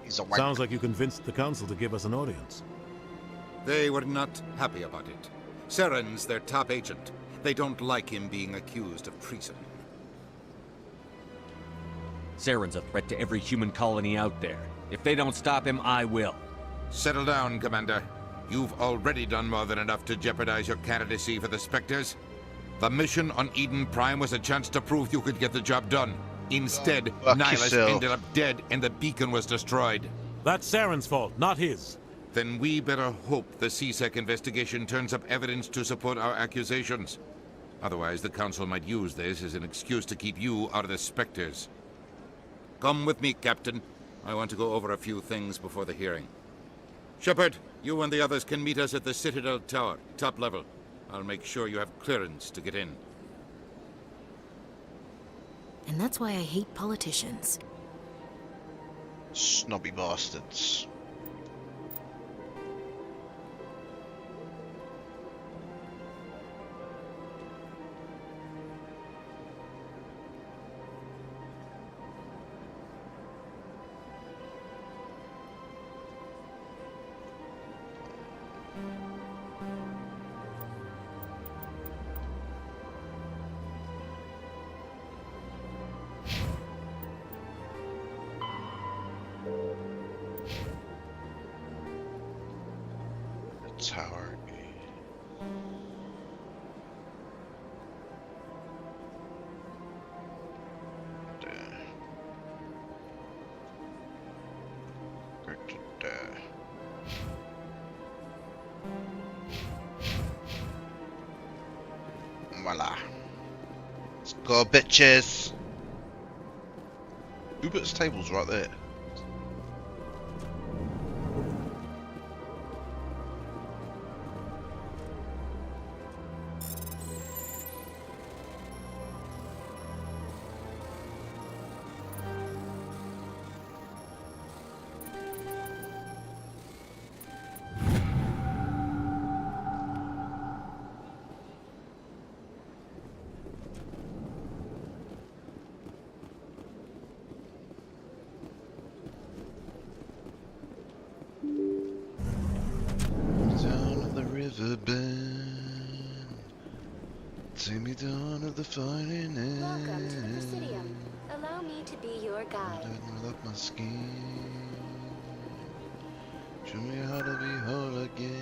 S19: He's a wank.
S14: Sounds like you convinced the Council to give us an audience.
S3: They were not happy about it. Saren's their top agent. They don't like him being accused of treason.
S10: Saren's a threat to every human colony out there. If they don't stop him, I will.
S3: Settle down, Commander. You've already done more than enough to jeopardize your candidacy for the Spectres. The mission on Eden Prime was a chance to prove you could get the job done. Instead, Nihilus ended up dead and the beacon was destroyed.
S14: That's Saren's fault, not his.
S3: Then we better hope the CSEC investigation turns up evidence to support our accusations. Otherwise, the Council might use this as an excuse to keep you out of the Spectres. Come with me, Captain. I want to go over a few things before the hearing. Shepard, you and the others can meet us at the Citadel Tower, top level. I'll make sure you have clearance to get in.
S17: And that's why I hate politicians.
S19: Snobby bastards. Tower. Voila. Let's go, bitches. Ubert's table's right there.
S4: Take me down to the fighting end.
S5: Welcome to the Presidium. Allow me to be your guide.
S4: Roll up my skin. Show me how to be whole again.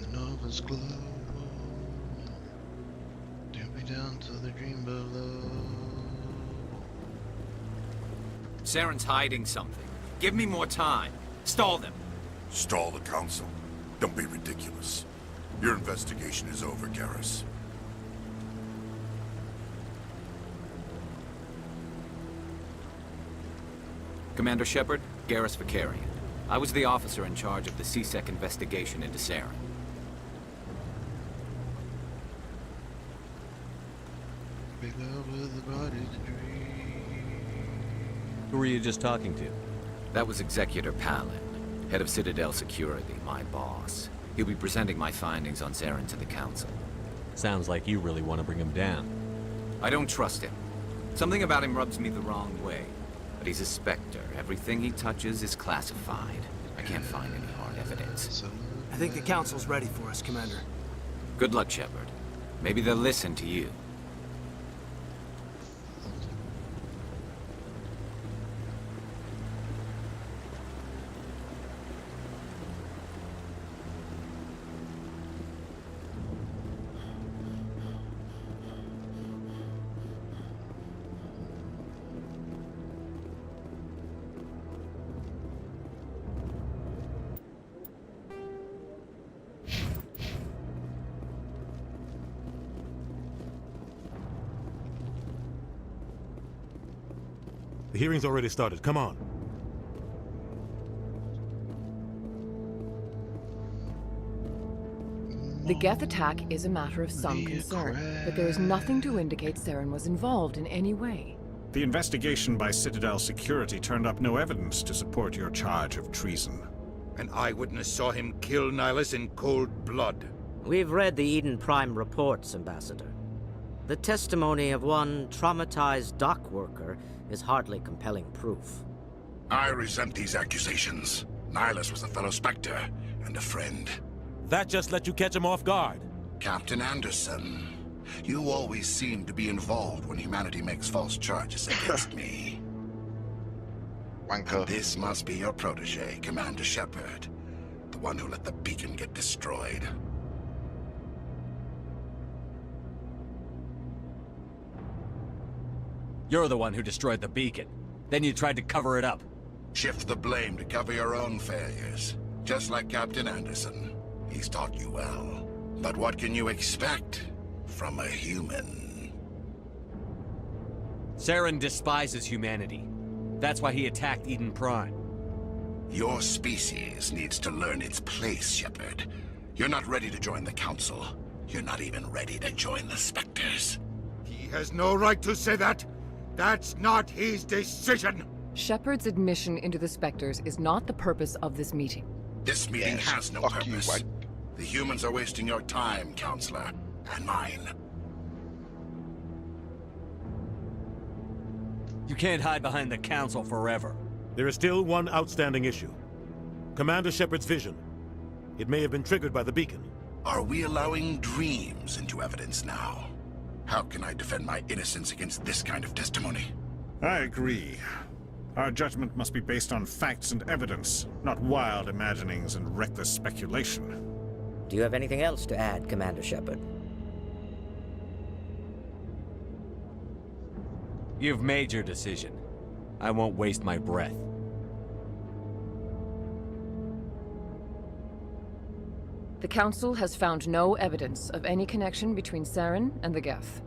S4: The nova's glow. Take me down to the dream below.
S23: Saren's hiding something. Give me more time. Stall them.
S2: Stall the council? Don't be ridiculous. Your investigation is over, Garrus.
S23: Commander Shepard, Garrus Vakarian. I was the officer in charge of the C-Sec investigation into Saren.
S4: Big love with the body to dream.
S10: Who were you just talking to?
S23: That was Executor Palin, head of Citadel Security, my boss. He'll be presenting my findings on Saren to the Council.
S10: Sounds like you really want to bring him down.
S23: I don't trust him. Something about him rubs me the wrong way. But he's a Spectre. Everything he touches is classified. I can't find any hard evidence.
S9: I think the Council's ready for us, Commander.
S23: Good luck, Shepard. Maybe they'll listen to you.
S14: The hearing's already started. Come on.
S22: The Geth attack is a matter of some concern, but there is nothing to indicate Saren was involved in any way.
S8: The investigation by Citadel Security turned up no evidence to support your charge of treason.
S3: An eyewitness saw him kill Nihilus in cold blood.
S21: We've read the Eden Prime reports, Ambassador. The testimony of one traumatized dock worker is hardly compelling proof.
S2: I resent these accusations. Nihilus was a fellow Spectre and a friend.
S14: That just let you catch him off guard.
S2: Captain Anderson, you always seem to be involved when humanity makes false charges against me.
S19: Wanker.
S2: And this must be your protege, Commander Shepard, the one who let the beacon get destroyed.
S10: You're the one who destroyed the beacon. Then you tried to cover it up.
S2: Shift the blame to cover your own failures. Just like Captain Anderson. He's taught you well. But what can you expect from a human?
S10: Saren despises humanity. That's why he attacked Eden Prime.
S2: Your species needs to learn its place, Shepard. You're not ready to join the Council. You're not even ready to join the Spectres.
S3: He has no right to say that. That's not his decision.
S22: Shepard's admission into the Spectres is not the purpose of this meeting.
S2: This meeting has no purpose. The humans are wasting your time, Counselor, and mine.
S10: You can't hide behind the Council forever.
S14: There is still one outstanding issue. Commander Shepard's vision. It may have been triggered by the beacon.
S2: Are we allowing dreams into evidence now? How can I defend my innocence against this kind of testimony?
S18: I agree. Our judgment must be based on facts and evidence, not wild imaginings and reckless speculation.
S21: Do you have anything else to add, Commander Shepard?
S10: You've made your decision. I won't waste my breath.
S22: The Council has found no evidence of any connection between Saren and the Geth.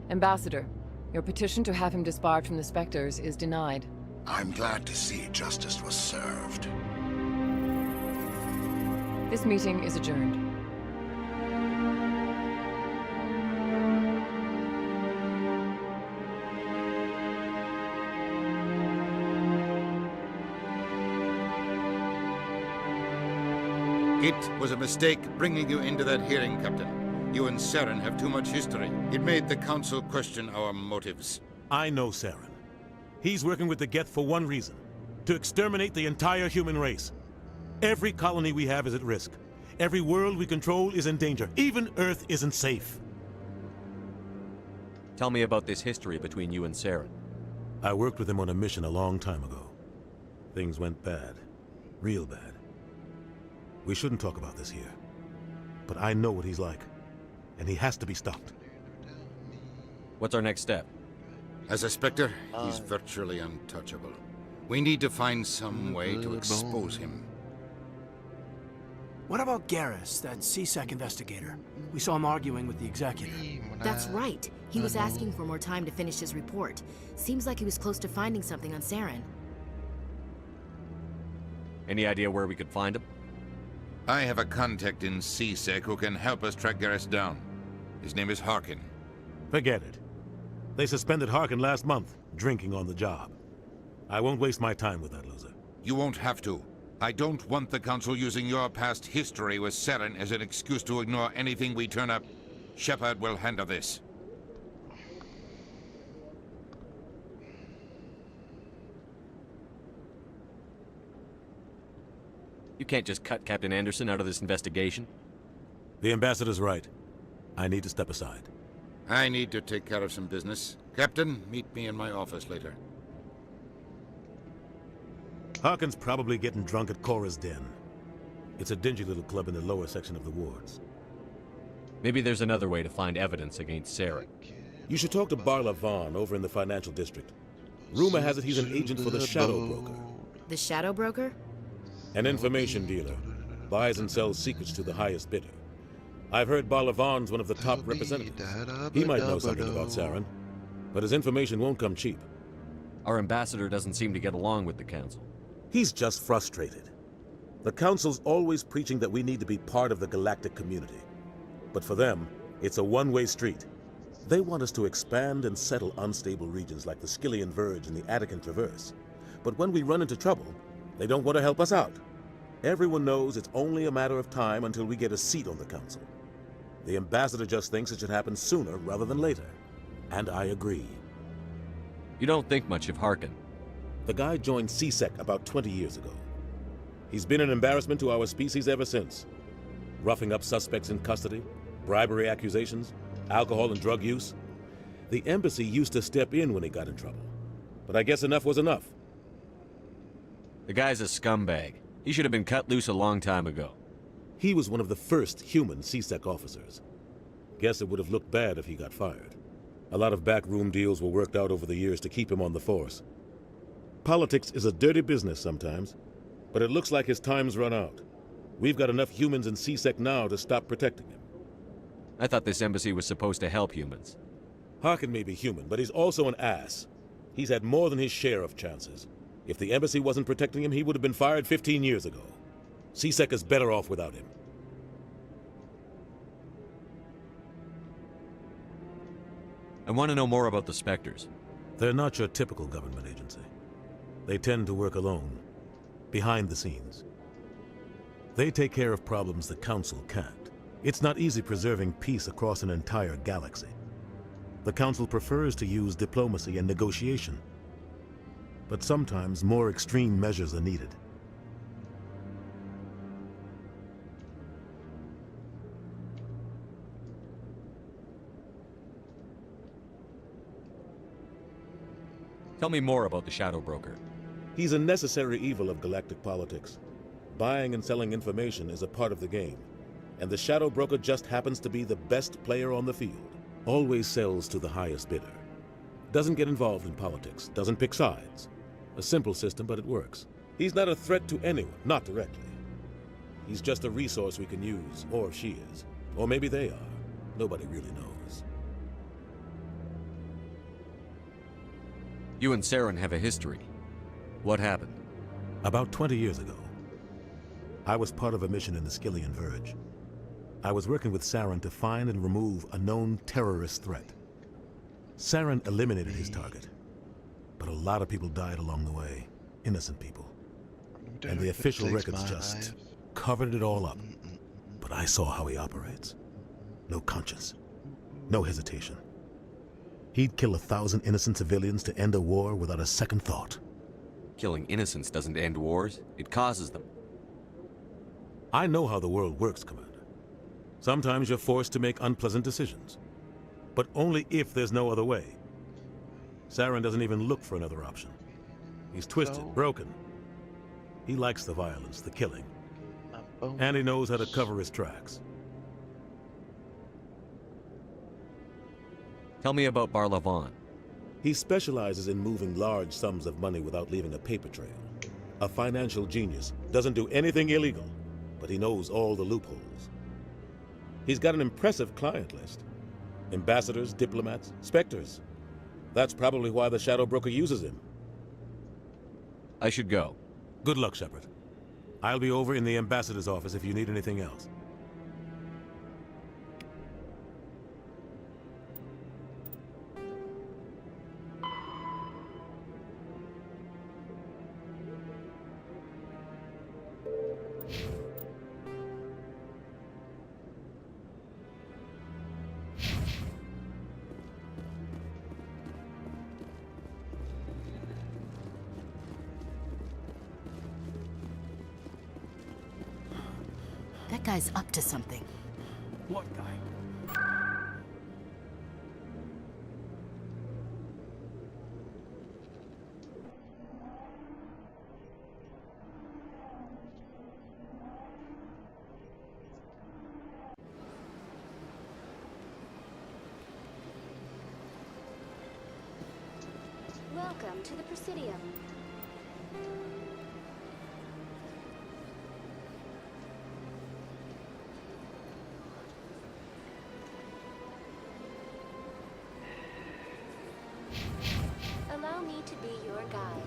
S22: Ambassador, your petition to have him disbarred from the Spectres is denied.
S2: I'm glad to see justice was served.
S22: This meeting is adjourned.
S3: It was a mistake bringing you into that hearing, Captain. You and Saren have too much history. It made the Council question our motives.
S14: I know Saren. He's working with the Geth for one reason: to exterminate the entire human race. Every colony we have is at risk. Every world we control is in danger. Even Earth isn't safe.
S10: Tell me about this history between you and Saren.
S14: I worked with him on a mission a long time ago. Things went bad. Real bad. We shouldn't talk about this here. But I know what he's like. And he has to be stopped.
S10: What's our next step?
S3: As a Spectre, he's virtually untouchable. We need to find some way to expose him.
S9: What about Garrus, that CSEC investigator? We saw him arguing with the executive.
S17: That's right. He was asking for more time to finish his report. Seems like he was close to finding something on Saren.
S10: Any idea where we could find him?
S3: I have a contact in CSEC who can help us track Garrus down. His name is Harkin.
S14: Forget it. They suspended Harkin last month, drinking on the job. I won't waste my time with that loser.
S3: You won't have to. I don't want the Council using your past history with Saren as an excuse to ignore anything we turn up. Shepard will handle this.
S10: You can't just cut Captain Anderson out of this investigation.
S14: The ambassador's right. I need to step aside.
S3: I need to take care of some business. Captain, meet me in my office later.
S14: Harkin's probably getting drunk at Cora's Den. It's a dingy little club in the lower section of the wards.
S10: Maybe there's another way to find evidence against Saren.
S14: You should talk to Barla Vaughn over in the financial district. Rumor has it he's an agent for the Shadow Broker.
S17: The Shadow Broker?
S14: An information dealer. Buys and sells secrets to the highest bidder. I've heard Barla Vaughn's one of the top representatives. He might know something about Saren, but his information won't come cheap.
S10: Our ambassador doesn't seem to get along with the Council.
S14: He's just frustrated. The Council's always preaching that we need to be part of the galactic community. But for them, it's a one-way street. They want us to expand and settle unstable regions like the Skyllian Verge and the Attican Traverse. But when we run into trouble, they don't want to help us out. Everyone knows it's only a matter of time until we get a seat on the Council. The ambassador just thinks it should happen sooner rather than later. And I agree.
S10: You don't think much of Harkin.
S14: The guy joined CSEC about 20 years ago. He's been an embarrassment to our species ever since. Roughing up suspects in custody, bribery accusations, alcohol and drug use. The embassy used to step in when he got in trouble. But I guess enough was enough.
S10: The guy's a scumbag. He should have been cut loose a long time ago.
S14: He was one of the first human CSEC officers. Guess it would have looked bad if he got fired. A lot of backroom deals were worked out over the years to keep him on the force. Politics is a dirty business sometimes, but it looks like his time's run out. We've got enough humans in CSEC now to stop protecting him.
S10: I thought this embassy was supposed to help humans.
S14: Harkin may be human, but he's also an ass. He's had more than his share of chances. If the embassy wasn't protecting him, he would have been fired 15 years ago. CSEC is better off without him.
S10: I want to know more about the Spectres.
S14: They're not your typical government agency. They tend to work alone, behind the scenes. They take care of problems the Council can't. It's not easy preserving peace across an entire galaxy. The Council prefers to use diplomacy and negotiation. But sometimes more extreme measures are needed.
S10: Tell me more about the Shadow Broker.
S14: He's a necessary evil of galactic politics. Buying and selling information is a part of the game, and the Shadow Broker just happens to be the best player on the field. Always sells to the highest bidder. Doesn't get involved in politics, doesn't pick sides. A simple system, but it works. He's not a threat to anyone, not directly. He's just a resource we can use, or she is. Or maybe they are. Nobody really knows.
S10: You and Saren have a history. What happened?
S14: About 20 years ago, I was part of a mission in the Skillian Verge. I was working with Saren to find and remove a known terrorist threat. Saren eliminated his target, but a lot of people died along the way. Innocent people. And the official records just covered it all up. But I saw how he operates. No conscience. No hesitation. He'd kill 1,000 innocent civilians to end a war without a second thought.
S10: Killing innocents doesn't end wars, it causes them.
S14: I know how the world works, Commander. Sometimes you're forced to make unpleasant decisions. But only if there's no other way. Saren doesn't even look for another option. He's twisted, broken. He likes the violence, the killing. And he knows how to cover his tracks.
S10: Tell me about Barla-Von.
S14: He specializes in moving large sums of money without leaving a paper trail. A financial genius, doesn't do anything illegal, but he knows all the loopholes. He's got an impressive client list. Ambassadors, diplomats, specters. That's probably why the Shadow Broker uses him.
S10: I should go.
S14: Good luck, Shepard. I'll be over in the ambassador's office if you need anything else.
S6: That guy's up to something.
S9: What guy?
S5: Welcome to the Presidium. Allow me to be your guide.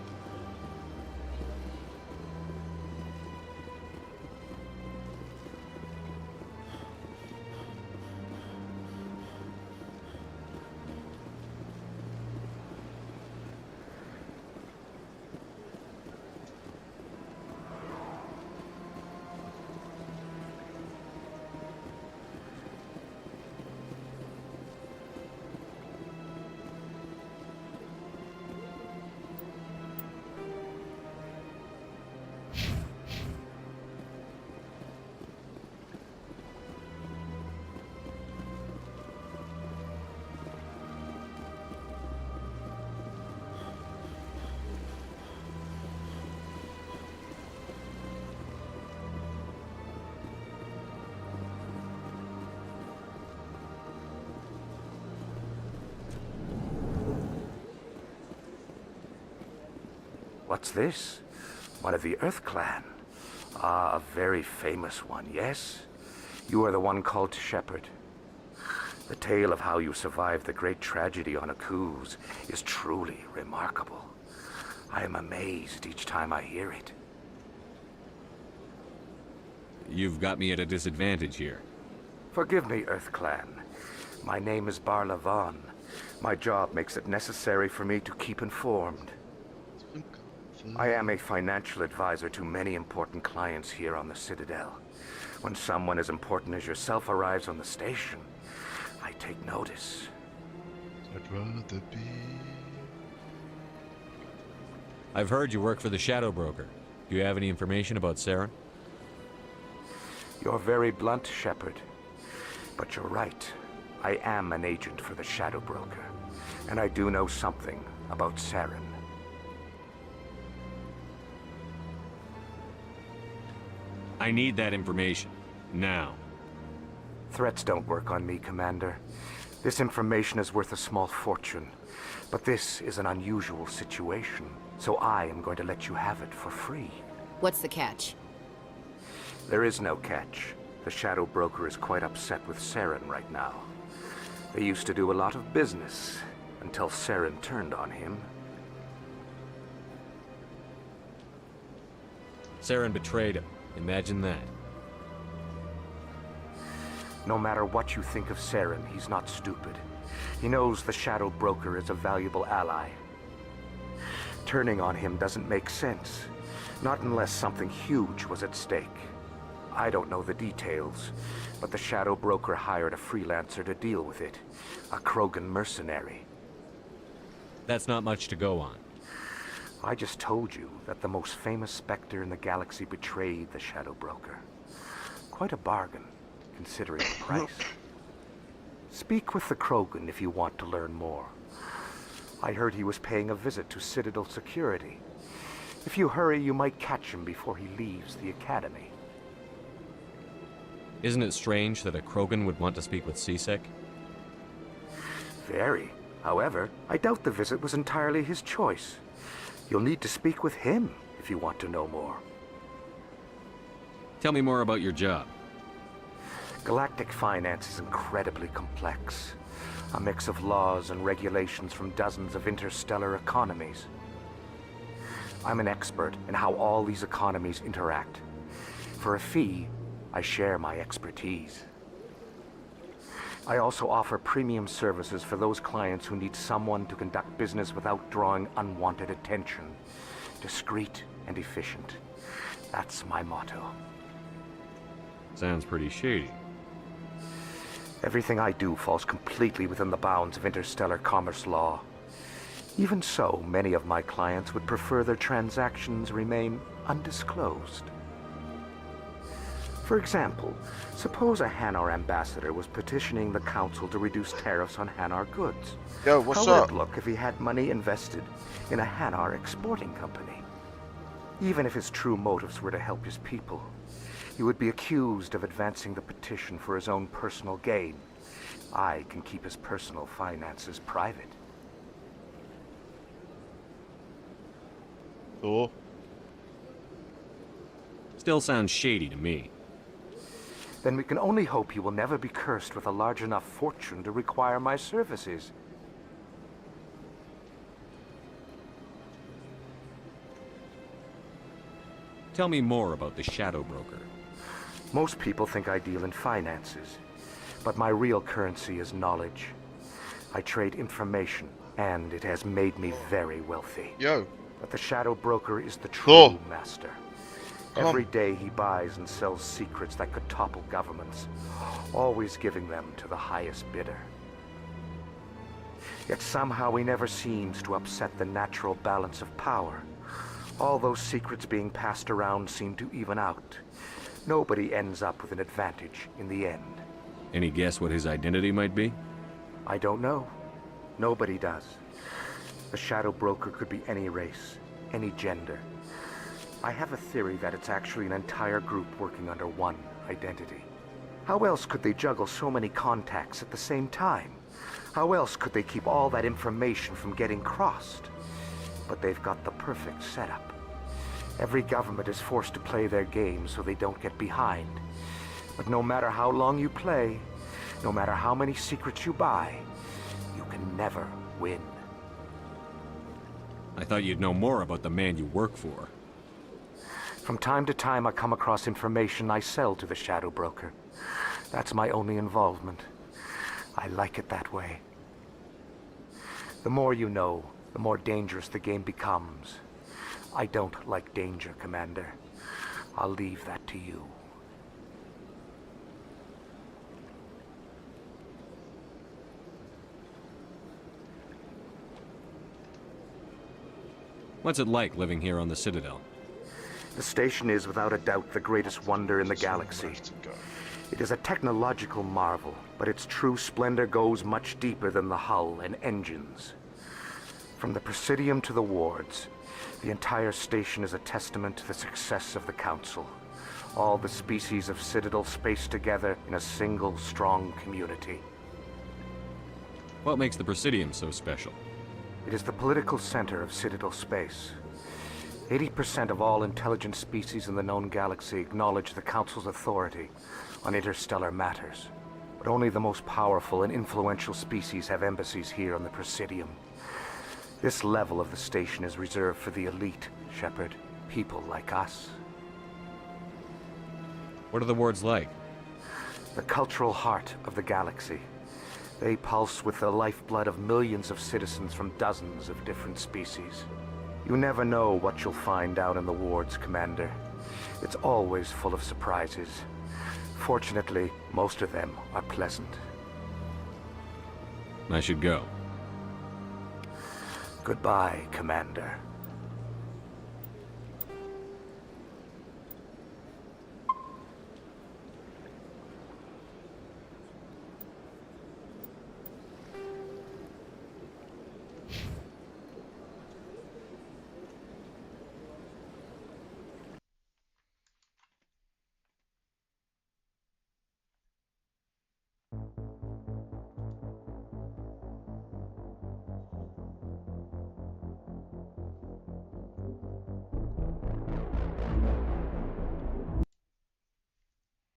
S11: What's this? One of the Earth Clan. Ah, a very famous one, yes? You are the one called Shepard. The tale of how you survived the great tragedy on Akuz is truly remarkable. I am amazed each time I hear it.
S10: You've got me at a disadvantage here.
S11: Forgive me, Earth Clan. My name is Barla-Von. My job makes it necessary for me to keep informed. I am a financial advisor to many important clients here on the Citadel. When someone as important as yourself arrives on the station, I take notice.
S4: I'd rather be...
S10: I've heard you work for the Shadow Broker. Do you have any information about Saren?
S11: You're very blunt, Shepard. But you're right. I am an agent for the Shadow Broker. And I do know something about Saren.
S10: I need that information. Now.
S11: Threats don't work on me, Commander. This information is worth a small fortune. But this is an unusual situation, so I am going to let you have it for free.
S6: What's the catch?
S11: There is no catch. The Shadow Broker is quite upset with Saren right now. They used to do a lot of business, until Saren turned on him.
S10: Saren betrayed him. Imagine that.
S11: No matter what you think of Saren, he's not stupid. He knows the Shadow Broker is a valuable ally. Turning on him doesn't make sense. Not unless something huge was at stake. I don't know the details, but the Shadow Broker hired a freelancer to deal with it. A Krogan mercenary.
S10: That's not much to go on.
S11: I just told you that the most famous Spectre in the galaxy betrayed the Shadow Broker. Quite a bargain, considering the price. Speak with the Krogan if you want to learn more. I heard he was paying a visit to Citadel security. If you hurry, you might catch him before he leaves the Academy.
S10: Isn't it strange that a Krogan would want to speak with C-Sec?
S11: Very. However, I doubt the visit was entirely his choice. You'll need to speak with him if you want to know more.
S10: Tell me more about your job.
S11: Galactic finance is incredibly complex. A mix of laws and regulations from dozens of interstellar economies. I'm an expert in how all these economies interact. For a fee, I share my expertise. I also offer premium services for those clients who need someone to conduct business without drawing unwanted attention. Discreet and efficient. That's my motto.
S10: Sounds pretty shady.
S11: Everything I do falls completely within the bounds of interstellar commerce law. Even so, many of my clients would prefer their transactions remain undisclosed. For example, suppose a Hanar ambassador was petitioning the Council to reduce tariffs on Hanar goods.
S19: Yo, what's
S11: How would
S19: up?
S11: it look if he had money invested in a Hanar exporting company? Even if his true motives were to help his people, he would be accused of advancing the petition for his own personal gain. I can keep his personal finances private.
S19: Cool.
S10: Still sounds shady to me.
S11: Then we can only hope you will never be cursed with a large enough fortune to require my services.
S10: Tell me more about the Shadow Broker.
S11: Most people think I deal in finances, but my real currency is knowledge. I trade information, and it has made me very wealthy.
S19: Yo.
S11: But the Shadow Broker is the true master.
S19: Come
S11: Every day he buys and sells secrets that could topple governments, always giving them to the highest bidder. Yet somehow he never seems to upset the natural balance of power. All those secrets being passed around seem to even out. Nobody ends up with an advantage in the end.
S10: Any guess what his identity might be?
S11: I don't know. Nobody does. The Shadow Broker could be any race, any gender. I have a theory that it's actually an entire group working under one identity. How else could they juggle so many contacts at the same time? How else could they keep all that information from getting crossed? But they've got the perfect setup. Every government is forced to play their game so they don't get behind. But no matter how long you play, no matter how many secrets you buy, you can never win.
S10: I thought you'd know more about the man you work for.
S11: From time to time, I come across information I sell to the Shadow Broker. That's my only involvement. I like it that way. The more you know, the more dangerous the game becomes. I don't like danger, Commander. I'll leave that to you.
S10: What's it like living here on the Citadel?
S11: The station is without a doubt the greatest wonder in the galaxy. It is a technological marvel, but its true splendor goes much deeper than the hull and engines. From the Presidium to the wards, the entire station is a testament to the success of the Council. All the species of Citadel space together in a single strong community.
S10: What makes the Presidium so special?
S11: It is the political center of Citadel space. 80% of all intelligent species in the known galaxy acknowledge the Council's authority on interstellar matters. But only the most powerful and influential species have embassies here on the Presidium. This level of the station is reserved for the elite, Shepard. People like us.
S10: What are the wards like?
S11: The cultural heart of the galaxy. They pulse with the lifeblood of millions of citizens from dozens of different species. You never know what you'll find out in the wards, Commander. It's always full of surprises. Fortunately, most of them are pleasant.
S10: I should go.
S11: Goodbye, Commander.